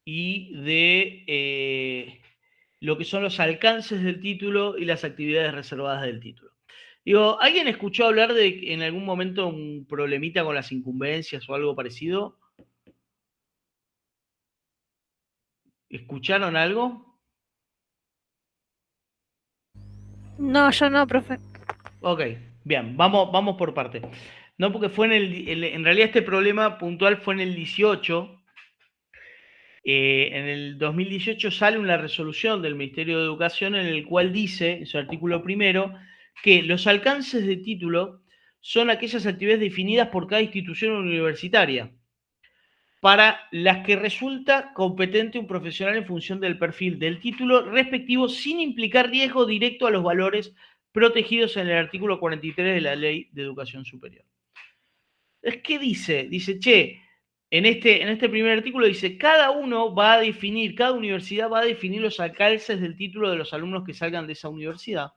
y de lo que son los alcances del título y las actividades reservadas del título. Digo, ¿alguien escuchó hablar de en algún momento un problemita con las incumbencias o algo parecido? ¿Escucharon algo? No, yo no, profe. Ok, bien, vamos por parte. No, porque fue en realidad este problema puntual fue en el 18. En el 2018 sale una resolución del Ministerio de Educación en el cual dice, en su artículo primero, que los alcances de título son aquellas actividades definidas por cada institución universitaria para las que resulta competente un profesional en función del perfil del título respectivo sin implicar riesgo directo a los valores protegidos en el artículo 43 de la Ley de Educación Superior. ¿Qué dice? Dice, en este primer artículo dice, cada universidad va a definir los alcances del título de los alumnos que salgan de esa universidad.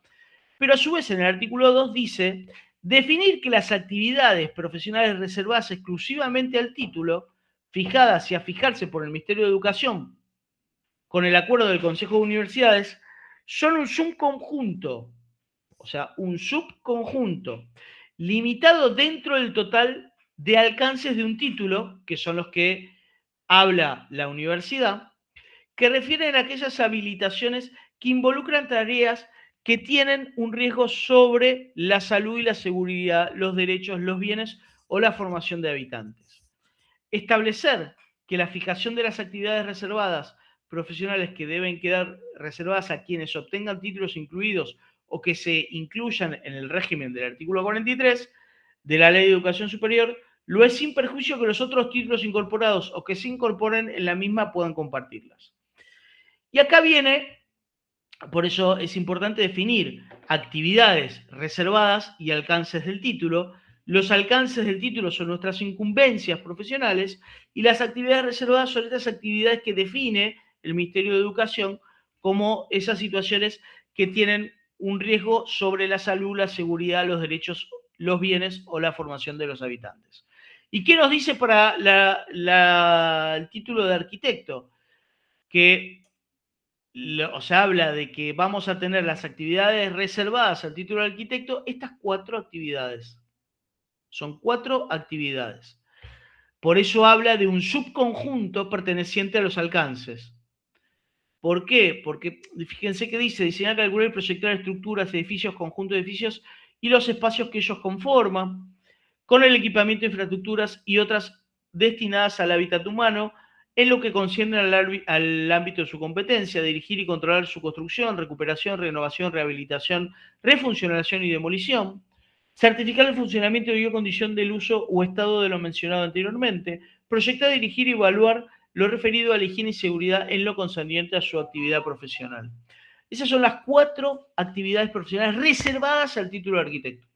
Pero a su vez en el artículo 2 dice, definir que las actividades profesionales reservadas exclusivamente al título, fijadas y a fijarse por el Ministerio de Educación con el acuerdo del Consejo de Universidades, son un subconjunto, limitado dentro del total de alcances de un título, que son los que habla la universidad, que refieren a aquellas habilitaciones que involucran tareas que tienen un riesgo sobre la salud y la seguridad, los derechos, los bienes o la formación de habitantes. Establecer que la fijación de las actividades reservadas profesionales que deben quedar reservadas a quienes obtengan títulos incluidos o que se incluyan en el régimen del artículo 43 de la Ley de Educación Superior, lo es sin perjuicio que los otros títulos incorporados o que se incorporen en la misma puedan compartirlas. Y acá viene, por eso es importante definir actividades reservadas y alcances del título. Los alcances del título son nuestras incumbencias profesionales y las actividades reservadas son estas actividades que define el Ministerio de Educación como esas situaciones que tienen un riesgo sobre la salud, la seguridad, los derechos, los bienes o la formación de los habitantes. ¿Y qué nos dice para el título de arquitecto? Que habla de que vamos a tener las actividades reservadas al título de arquitecto, estas 4 actividades. Son 4 actividades. Por eso habla de un subconjunto perteneciente a los alcances. ¿Por qué? Porque fíjense que dice diseñar, calcular y proyectar estructuras, edificios, conjuntos de edificios y los espacios que ellos conforman, con el equipamiento de infraestructuras y otras destinadas al hábitat humano, en lo que concierne al ámbito de su competencia, dirigir y controlar su construcción, recuperación, renovación, rehabilitación, refuncionalización y demolición, certificar el funcionamiento y condición del uso o estado de lo mencionado anteriormente, proyectar, dirigir y evaluar lo referido a la higiene y seguridad en lo concerniente a su actividad profesional. Esas son las 4 actividades profesionales reservadas al título de arquitecto.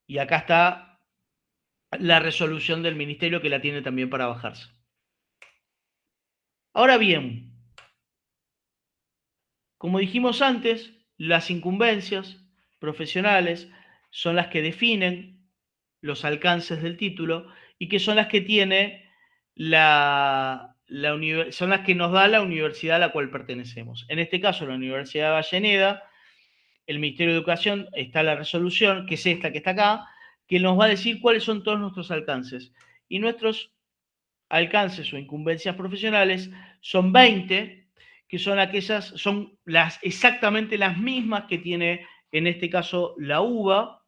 Y acá está la resolución del ministerio que la tiene también para bajarse. Ahora bien, como dijimos antes, las incumbencias profesionales son las que definen los alcances del título y que son las que tiene son las que nos da la universidad a la cual pertenecemos. En este caso, la Universidad de Avellaneda, el Ministerio de Educación, está la resolución, que es esta que está acá, que nos va a decir cuáles son todos nuestros alcances. Y nuestros alcances o incumbencias profesionales son 20, que son exactamente las mismas que tiene en este caso la UBA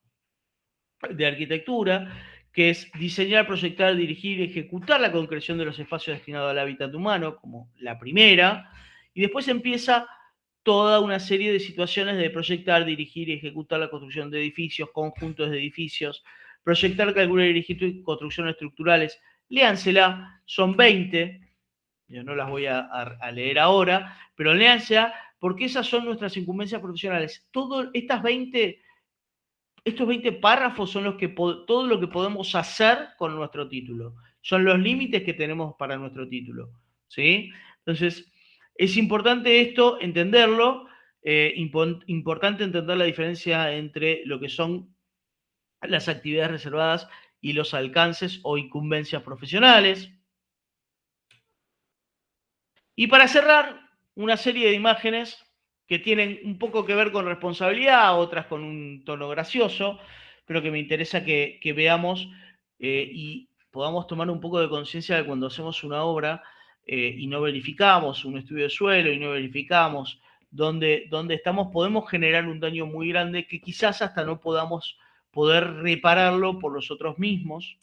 de arquitectura, que es diseñar, proyectar, dirigir y ejecutar la concreción de los espacios destinados al hábitat humano, como la primera, y después empieza toda una serie de situaciones de proyectar, dirigir y ejecutar la construcción de edificios, conjuntos de edificios, proyectar, calcular y dirigir construcciones estructurales. Léansela, son 20, yo no las voy a leer ahora, pero léansela porque esas son nuestras incumbencias profesionales. Estos 20 párrafos son todo lo que podemos hacer con nuestro título. Son los límites que tenemos para nuestro título. ¿Sí? Entonces, es importante esto, entenderlo. Importante entender la diferencia entre lo que son las actividades reservadas y los alcances o incumbencias profesionales. Y para cerrar, una serie de imágenes que tienen un poco que ver con responsabilidad, otras con un tono gracioso, pero que me interesa que veamos y podamos tomar un poco de conciencia de cuando hacemos una obra y no verificamos un estudio de suelo y no verificamos dónde estamos, podemos generar un daño muy grande que quizás hasta no podamos poder repararlo por nosotros mismos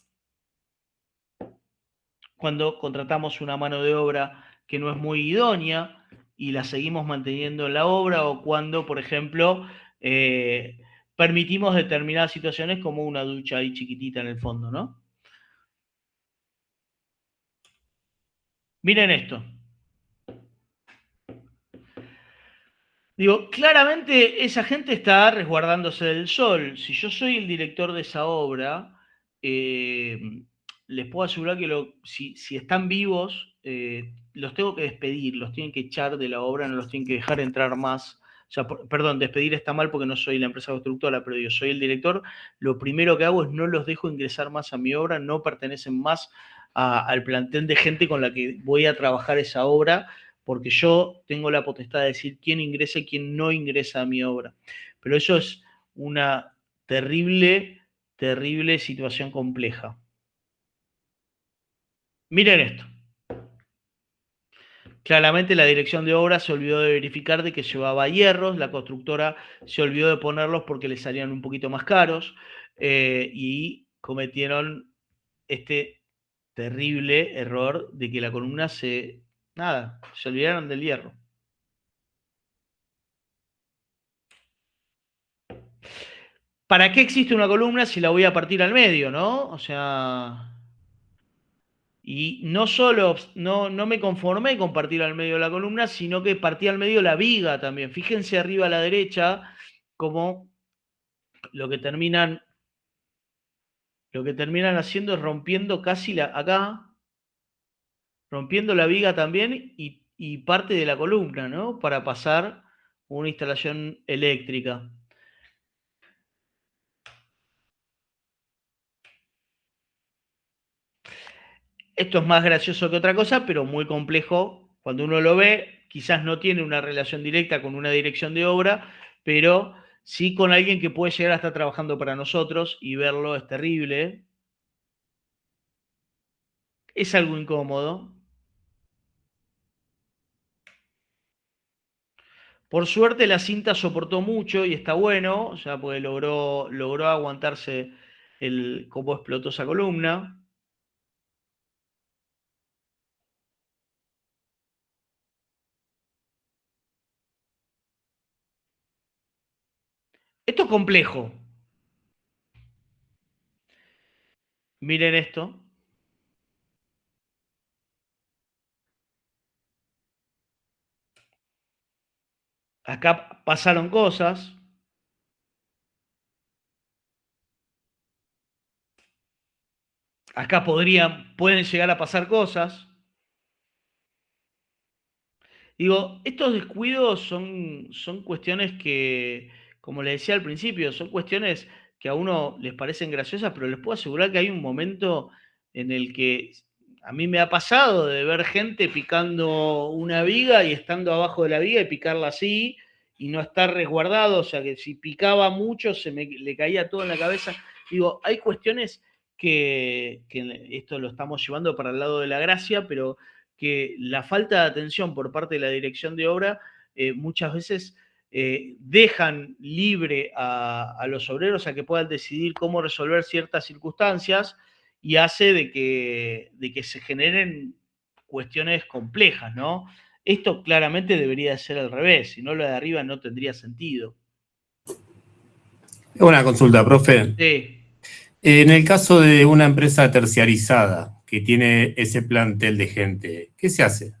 cuando contratamos una mano de obra que no es muy idónea y la seguimos manteniendo en la obra, o cuando, por ejemplo, permitimos determinadas situaciones como una ducha ahí chiquitita en el fondo, ¿no? Miren esto. Digo, claramente esa gente está resguardándose del sol. Si yo soy el director de esa obra, les puedo asegurar que si están vivos, los tengo que despedir, los tienen que echar de la obra, no los tienen que dejar entrar más. O sea, perdón, despedir está mal porque no soy la empresa constructora, pero yo soy el director. Lo primero que hago es no los dejo ingresar más a mi obra, no pertenecen más al plantel de gente con la que voy a trabajar esa obra, porque yo tengo la potestad de decir quién ingresa y quién no ingresa a mi obra. Pero eso es una terrible, terrible situación compleja. Miren esto. Claramente la dirección de obra se olvidó de verificar de que llevaba hierros, la constructora se olvidó de ponerlos porque le salían un poquito más caros, y cometieron este terrible error de que la columna se olvidaron del hierro. ¿Para qué existe una columna si la voy a partir al medio, no? O sea, y no solo, no me conformé con partir al medio la columna, sino que partí al medio la viga también. Fíjense arriba a la derecha como lo que terminan haciendo es rompiendo casi acá, rompiendo la viga también y parte de la columna, ¿no? Para pasar una instalación eléctrica. Esto es más gracioso que otra cosa, pero muy complejo. Cuando uno lo ve, quizás no tiene una relación directa con una dirección de obra, pero sí con alguien que puede llegar a estar trabajando para nosotros y verlo es terrible. Es algo incómodo. Por suerte la cinta soportó mucho y está bueno, o sea, porque logró aguantarse cómo explotó esa columna. Esto es complejo. Miren esto. Acá pasaron cosas. Acá pueden llegar a pasar cosas. Digo, estos descuidos son cuestiones que, como les decía al principio, son cuestiones que a uno les parecen graciosas, pero les puedo asegurar que hay un momento en el que a mí me ha pasado de ver gente picando una viga y estando abajo de la viga y picarla así y no estar resguardado, o sea que si picaba mucho le caía todo en la cabeza. Digo, hay cuestiones que esto lo estamos llevando para el lado de la gracia, pero que la falta de atención por parte de la dirección de obra muchas veces dejan libre a los obreros a que puedan decidir cómo resolver ciertas circunstancias y hace de que se generen cuestiones complejas, ¿no? Esto claramente debería ser al revés, si no lo de arriba no tendría sentido. Una consulta, profe. Sí. En el caso de una empresa terciarizada que tiene ese plantel de gente, ¿qué se hace?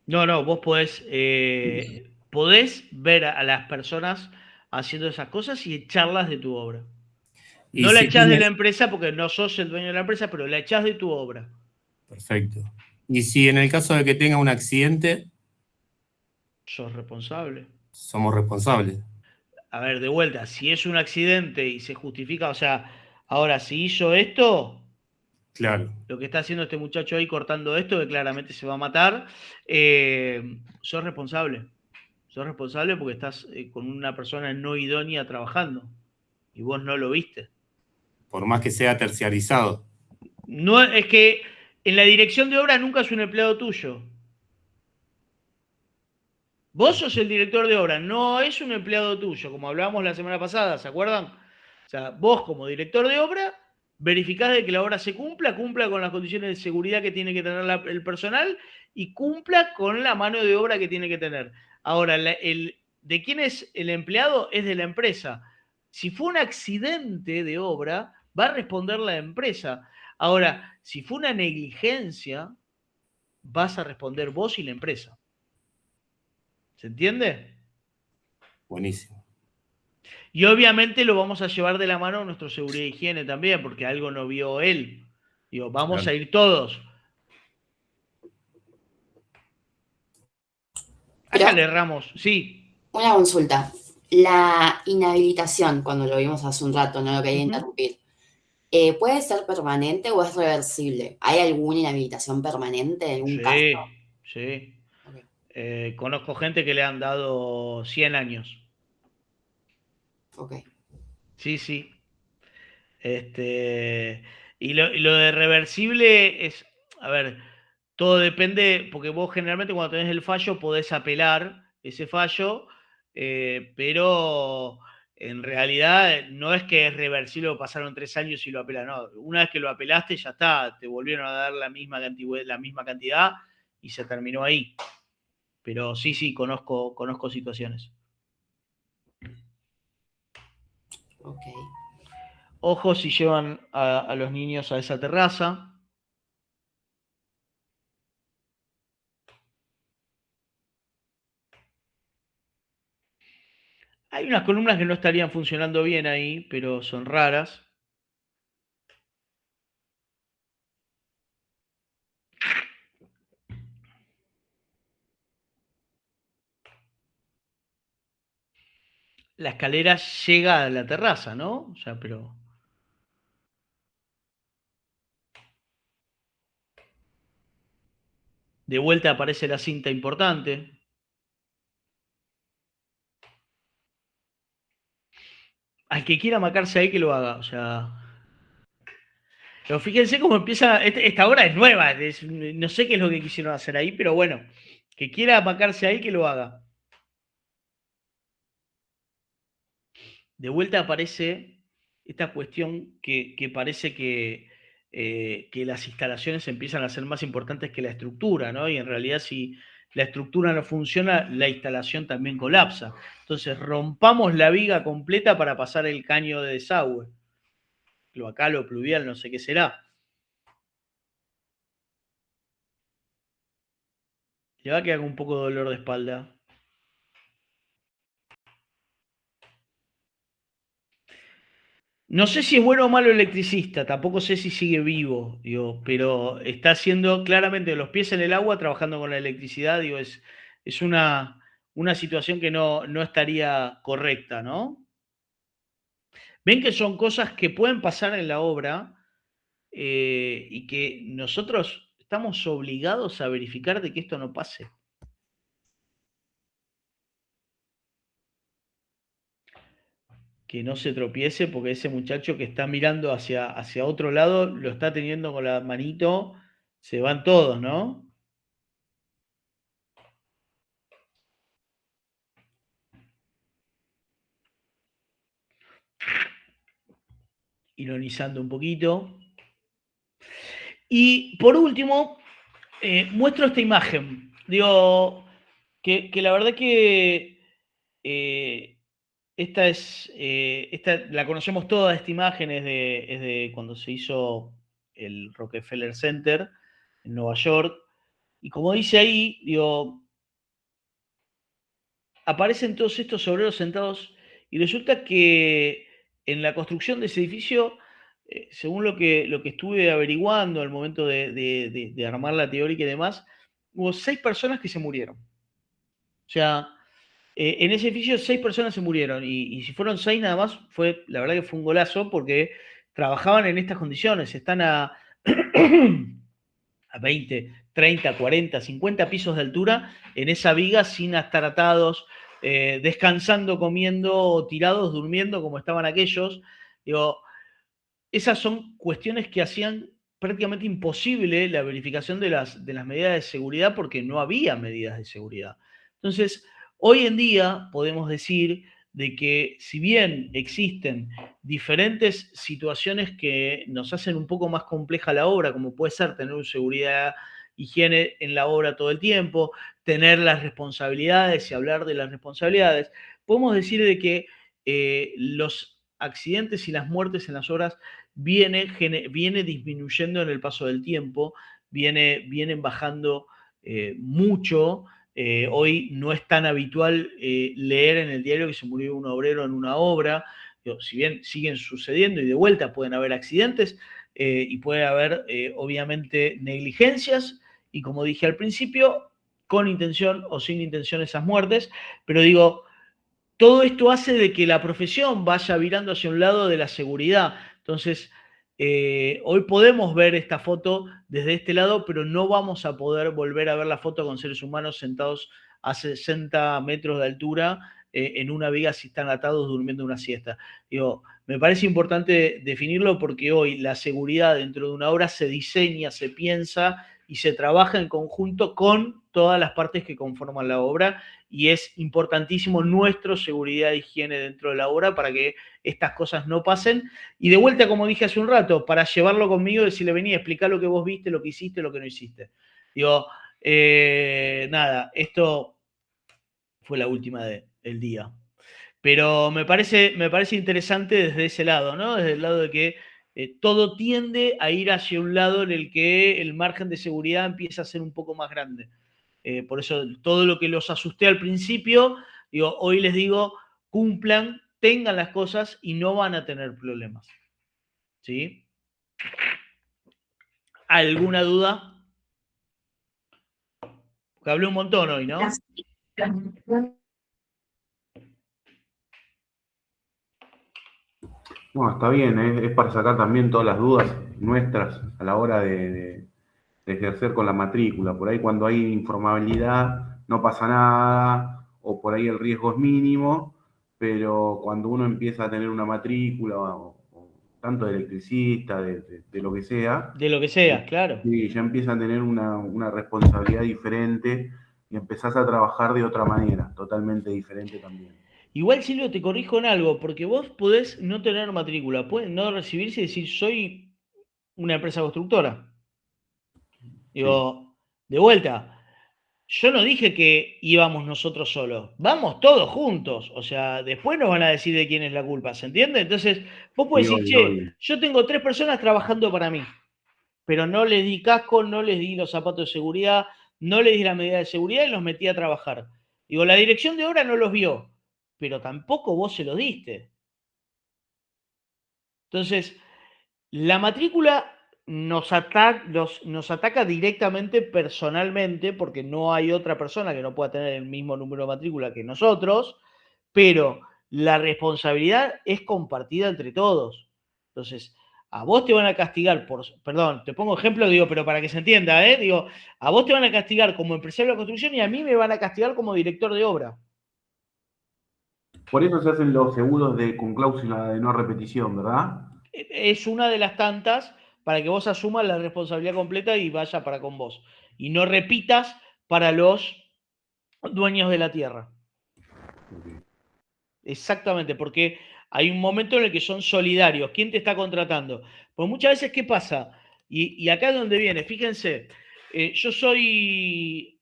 No, vos podés ver a las personas haciendo esas cosas y echarlas de tu obra. Y No la si echás de tiene- la empresa porque no sos el dueño de la empresa, pero la echás de tu obra. Perfecto. Y si en el caso de que tenga un accidente, Sos responsable. somos responsables. A ver, de vuelta, si es un accidente y se justifica, o sea, ahora, si hizo esto, Claro. lo que está haciendo este muchacho ahí cortando esto, que claramente se va a matar, sos responsable. Sos responsable porque estás con una persona no idónea trabajando y vos no lo viste. Por más que sea terciarizado. No, es que en la dirección de obra nunca es un empleado tuyo. Vos sos el director de obra, no es un empleado tuyo, como hablábamos la semana pasada, ¿se acuerdan? sea, vos como director de obra verificás de que la obra se cumpla con las condiciones de seguridad que tiene que tener el personal y cumpla con la mano de obra que tiene que tener. Ahora, ¿de quién es el empleado? Es de la empresa. Si fue un accidente de obra, va a responder la empresa. Ahora, si fue una negligencia, vas a responder vos y la empresa. ¿Se entiende? Buenísimo. Y obviamente lo vamos a llevar de la mano a nuestro seguridad e higiene también, porque algo no vio él. Digo, vamos a ir todos. Hágale, Ramos, sí. Una consulta. La inhabilitación, cuando lo vimos hace un rato, no lo quería interrumpir, ¿puede ser permanente o es reversible? ¿Hay alguna inhabilitación permanente en algún caso? Sí. Okay. Conozco gente que le han dado 100 años. Ok. Sí. Y lo de reversible es, a ver, todo depende, porque vos generalmente cuando tenés el fallo podés apelar ese fallo, pero en realidad no es que es reversible o pasaron 3 años y lo apelás, no. Una vez que lo apelaste ya está, te volvieron a dar la misma cantidad y se terminó ahí. Pero sí, conozco situaciones. Ok. Ojo si llevan a los niños a esa terraza. Hay unas columnas que no estarían funcionando bien ahí, pero son raras. La escalera llega a la terraza, ¿no? O sea, pero... De vuelta aparece la cinta importante. Al que quiera macarse ahí, que lo haga. O sea... Pero fíjense cómo empieza... Esta obra es nueva. No sé qué es lo que quisieron hacer ahí, pero bueno. Que quiera macarse ahí, que lo haga. De vuelta aparece esta cuestión que parece que las instalaciones empiezan a ser más importantes que la estructura, ¿no? Y en realidad si la estructura no funciona, la instalación también colapsa. Entonces rompamos la viga completa para pasar el caño de desagüe. Cloacal o pluvial, no sé qué será. Le va a quedar con un poco de dolor de espalda. No sé si es bueno o malo electricista, tampoco sé si sigue vivo, digo, pero está haciendo claramente los pies en el agua trabajando con la electricidad, digo, es una situación que no estaría correcta, ¿no? Ven que son cosas que pueden pasar en la obra y que nosotros estamos obligados a verificar de que esto no pase. Que no se tropiece porque ese muchacho que está mirando hacia otro lado lo está teniendo con la manito, se van todos, ¿no? Ironizando un poquito. Y por último, muestro esta imagen. Digo, que la verdad que esta la conocemos toda, esta imagen es de cuando se hizo el Rockefeller Center en Nueva York. Y como dice ahí, digo, aparecen todos estos obreros sentados y resulta que en la construcción de ese edificio, según lo que estuve averiguando al momento de armar la teórica y demás, hubo 6 personas que se murieron. O sea, en ese edificio 6 personas se murieron y si fueron 6 nada más, la verdad que fue un golazo porque trabajaban en estas condiciones, están a 20, 30, 40, 50 pisos de altura en esa viga sin estar atados, descansando, comiendo, tirados, durmiendo como estaban aquellos. Digo, esas son cuestiones que hacían prácticamente imposible la verificación de las medidas de seguridad porque no había medidas de seguridad. Entonces, hoy en día podemos decir de que si bien existen diferentes situaciones que nos hacen un poco más compleja la obra, como puede ser tener un seguridad, higiene en la obra todo el tiempo, tener las responsabilidades y hablar de las responsabilidades, podemos decir de que los accidentes y las muertes en las obras viene disminuyendo en el paso del tiempo, vienen bajando mucho. Hoy no es tan habitual leer en el diario que se murió un obrero en una obra. Si bien siguen sucediendo y de vuelta pueden haber accidentes y puede haber obviamente negligencias y como dije al principio, con intención o sin intención esas muertes, pero digo, todo esto hace de que la profesión vaya virando hacia un lado de la seguridad. Entonces, hoy podemos ver esta foto desde este lado, pero no vamos a poder volver a ver la foto con seres humanos sentados a 60 metros de altura en una viga si están atados durmiendo una siesta. Digo, me parece importante definirlo porque hoy la seguridad dentro de una obra se diseña, se piensa y se trabaja en conjunto con todas las partes que conforman la obra y es importantísimo nuestra seguridad e higiene dentro de la obra para que estas cosas no pasen. Y de vuelta, como dije hace un rato, para llevarlo conmigo, decirle, vení, explicar lo que vos viste, lo que hiciste, lo que no hiciste. Digo, nada, esto fue la última del día. Pero me parece interesante desde ese lado, ¿no? Desde el lado de que todo tiende a ir hacia un lado en el que el margen de seguridad empieza a ser un poco más grande. Por eso todo lo que los asusté al principio, digo, hoy les digo, cumplan, tengan las cosas y no van a tener problemas. ¿Sí? ¿Alguna duda? Porque hablé un montón hoy, ¿no? Bueno, está bien, es para sacar también todas las dudas nuestras a la hora de ejercer con la matrícula. Por ahí cuando hay informabilidad no pasa nada, o por ahí el riesgo es mínimo, pero cuando uno empieza a tener una matrícula, o tanto de electricista, de lo que sea. De lo que sea, claro. Sí, ya empieza a tener una responsabilidad diferente y empezás a trabajar de otra manera, totalmente diferente también. Igual, Silvio, te corrijo en algo, porque vos podés no tener matrícula, podés no recibirse y decir, soy una empresa constructora. Digo, de vuelta, yo no dije que íbamos nosotros solos, vamos todos juntos, o sea, después nos van a decir de quién es la culpa, ¿se entiende? Entonces, vos podés decir, che, yo tengo 3 personas trabajando para mí, pero no les di casco, no les di los zapatos de seguridad, no les di la medida de seguridad y los metí a trabajar. Digo, la dirección de obra no los vio, pero tampoco vos se los diste. Entonces, la matrícula nos ataca directamente personalmente, porque no hay otra persona que no pueda tener el mismo número de matrícula que nosotros, pero la responsabilidad es compartida entre todos. Entonces, a vos te van a castigar por, perdón, te pongo ejemplo, digo, pero para que se entienda, digo, a vos te van a castigar como empresario de la construcción y a mí me van a castigar como director de obra. Por eso se hacen los seguros con cláusula de no repetición, ¿verdad? Es una de las tantas para que vos asumas la responsabilidad completa y vaya para con vos. Y no repitas para los dueños de la tierra. Exactamente, porque hay un momento en el que son solidarios. ¿Quién te está contratando? Pues muchas veces, ¿qué pasa? Y acá es donde viene, fíjense, yo soy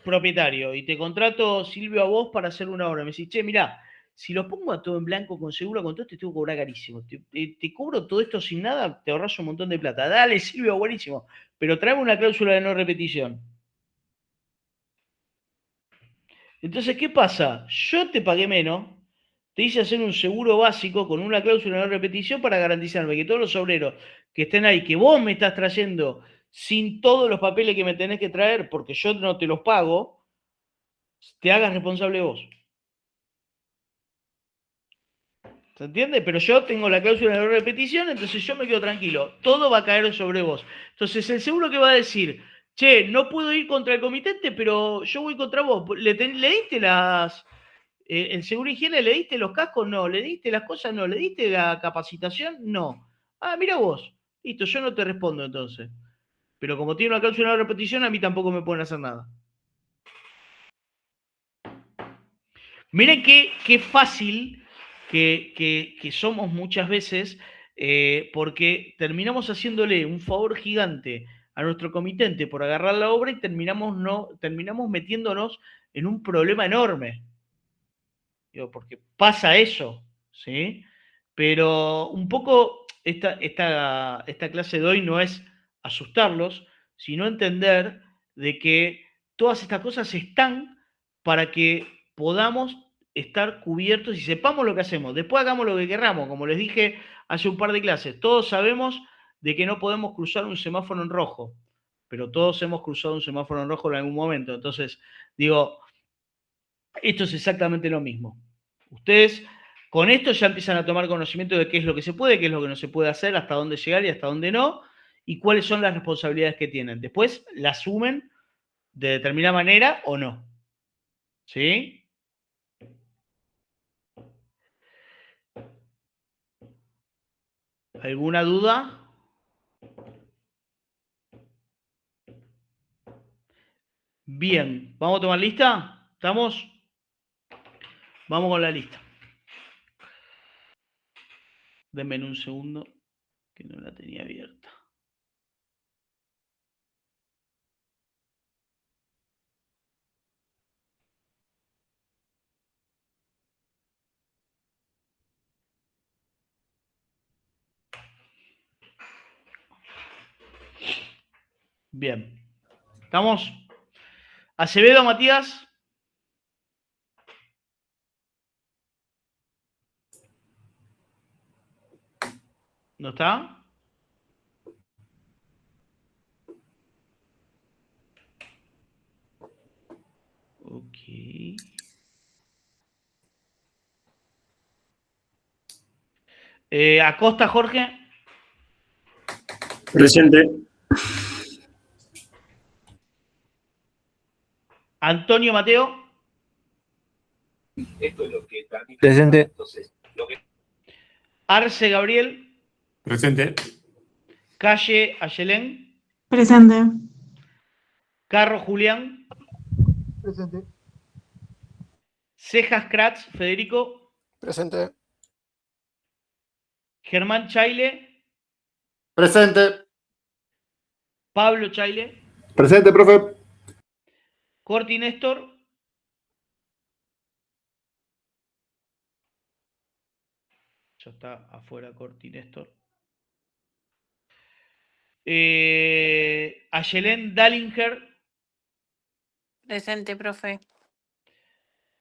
propietario y te contrato, Silvio, a vos para hacer una obra. Me decís, che, mirá, si lo pongo a todo en blanco con seguro, con todo, te tengo que cobrar carísimo. Te cobro todo esto sin nada, te ahorras un montón de plata. Dale, Silvio, buenísimo. Pero tráeme una cláusula de no repetición. Entonces, ¿qué pasa? Yo te pagué menos, te hice hacer un seguro básico con una cláusula de no repetición para garantizarme que todos los obreros que estén ahí, que vos me estás trayendo sin todos los papeles que me tenés que traer porque yo no te los pago, te hagas responsable vos. ¿Se entiende? Pero yo tengo la cláusula de no repetición, entonces yo me quedo tranquilo. Todo va a caer sobre vos. Entonces el seguro que va a decir, che, no puedo ir contra el comitente, pero yo voy contra vos. ¿Le diste el seguro de higiene? ¿Le diste los cascos? No. ¿Le diste las cosas? No. ¿Le diste la capacitación? No. Ah, mira vos. Listo, yo no te respondo entonces. Pero como tiene una cláusula de no repetición, a mí tampoco me pueden hacer nada. Miren qué fácil que somos muchas veces, porque terminamos haciéndole un favor gigante a nuestro comitente por agarrar la obra y terminamos metiéndonos en un problema enorme. Digo, porque pasa eso, ¿sí? Pero un poco esta clase de hoy no es asustarlos, sino entender de que todas estas cosas están para que podamos estar cubiertos y sepamos lo que hacemos. Después hagamos lo que querramos, como les dije hace un par de clases. Todos sabemos de que no podemos cruzar un semáforo en rojo, pero todos hemos cruzado un semáforo en rojo en algún momento. Entonces, digo, esto es exactamente lo mismo. Ustedes con esto ya empiezan a tomar conocimiento de qué es lo que se puede, qué es lo que no se puede hacer, hasta dónde llegar y hasta dónde no, y cuáles son las responsabilidades que tienen. Después la asumen de determinada manera o no. ¿Sí? ¿Alguna duda? Bien, ¿vamos a tomar lista? ¿Estamos? Vamos con la lista. Denme un segundo, que no la tenía abierta. Bien. ¿Estamos? Acevedo, Matías. ¿No está? Ok. Acosta, Jorge. Presente. Antonio Mateo. Presente. Arce Gabriel. Presente. Calle Ayelén. Presente. Carro Julián. Presente. Cejas Kratz Federico. Presente. Germán Chaile. Presente. Pablo Chaile. Presente, profe. Corti Néstor. Ya está afuera Corti Néstor. Ayelén Dallinger. Presente, profe.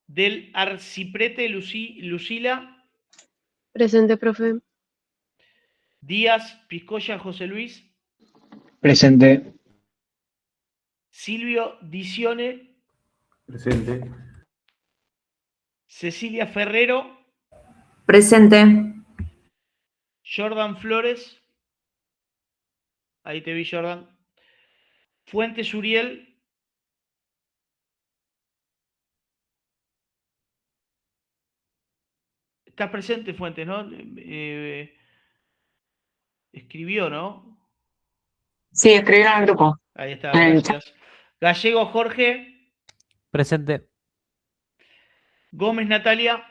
Del Arciprete Lucila. Presente, profe. Díaz Piscoya José Luis. Presente. Silvio Dicione. Presente. Cecilia Ferrero. Presente. Jordan Flores. Ahí te vi, Jordan. Fuentes Uriel. Estás presente, Fuentes, ¿no? Escribió, ¿no? Sí, escribieron al grupo. Ahí está, gracias. Gallego Jorge. Presente. Gómez Natalia.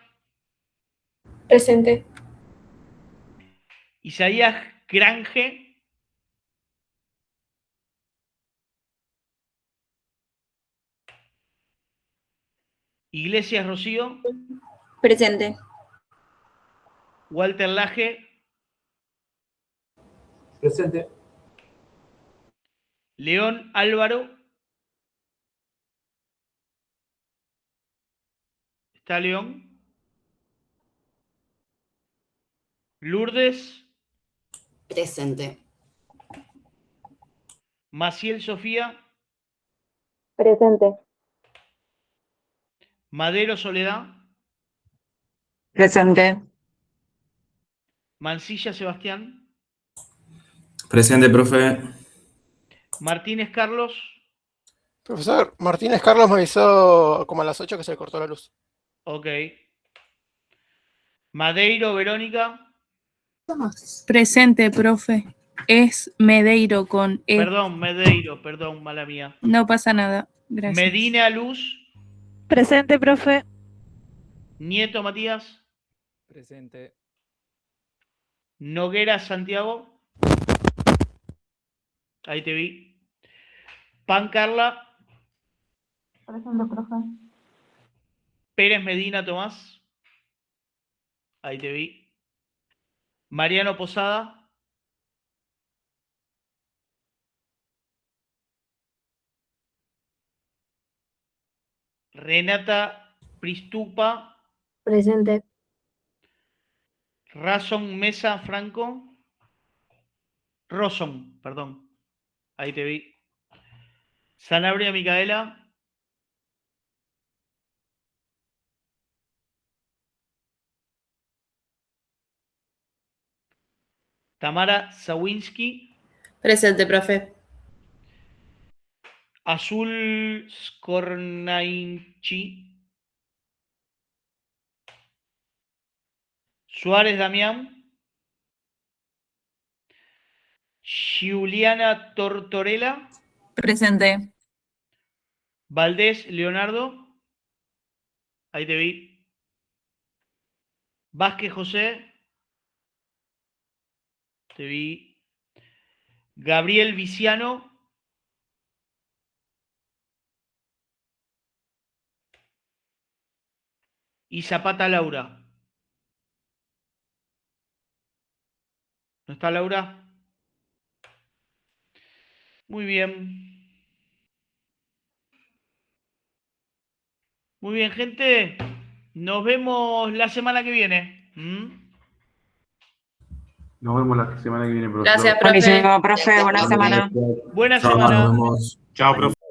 Presente. Isaías Grange. Iglesias Rocío. Presente. Walter Laje. Presente. León Álvaro. ¿Está León? Lourdes. Presente. Maciel Sofía. Presente. Madero Soledad. Presente. Mancilla Sebastián. Presente, profe. Martínez Carlos. Profesor, Martínez Carlos me avisó como a las 8 que se le cortó la luz. Ok. Madeiro Verónica. Presente, profe. Es Medeiro con E. Perdón, Medeiro, perdón, mala mía. No pasa nada. Gracias. Medina Luz. Presente, profe. Nieto Matías. Presente. Noguera Santiago. Ahí te vi. Pan Carla. Presente, profe. Pérez Medina Tomás. Ahí te vi. Mariano Posada. Renata Pristupa. Presente. Razón Mesa Franco. Roson, perdón. Ahí te vi. Sanabria Micaela. Tamara Sawinski. Presente, profe. Azul Skornainchi. Suárez Damián. Juliana Tortorella. Presente. Valdés Leonardo. Ahí te vi. Vázquez José. Te vi. Gabriel Viciano. Y Zapata Laura. ¿No está Laura? Muy bien. Muy bien, gente. Nos vemos la semana que viene. Nos vemos la semana que viene, profesor. Gracias, profe. Buenísimo, profe. Buena semana. Buena Chao, semana. nos vemos. Chao, profe.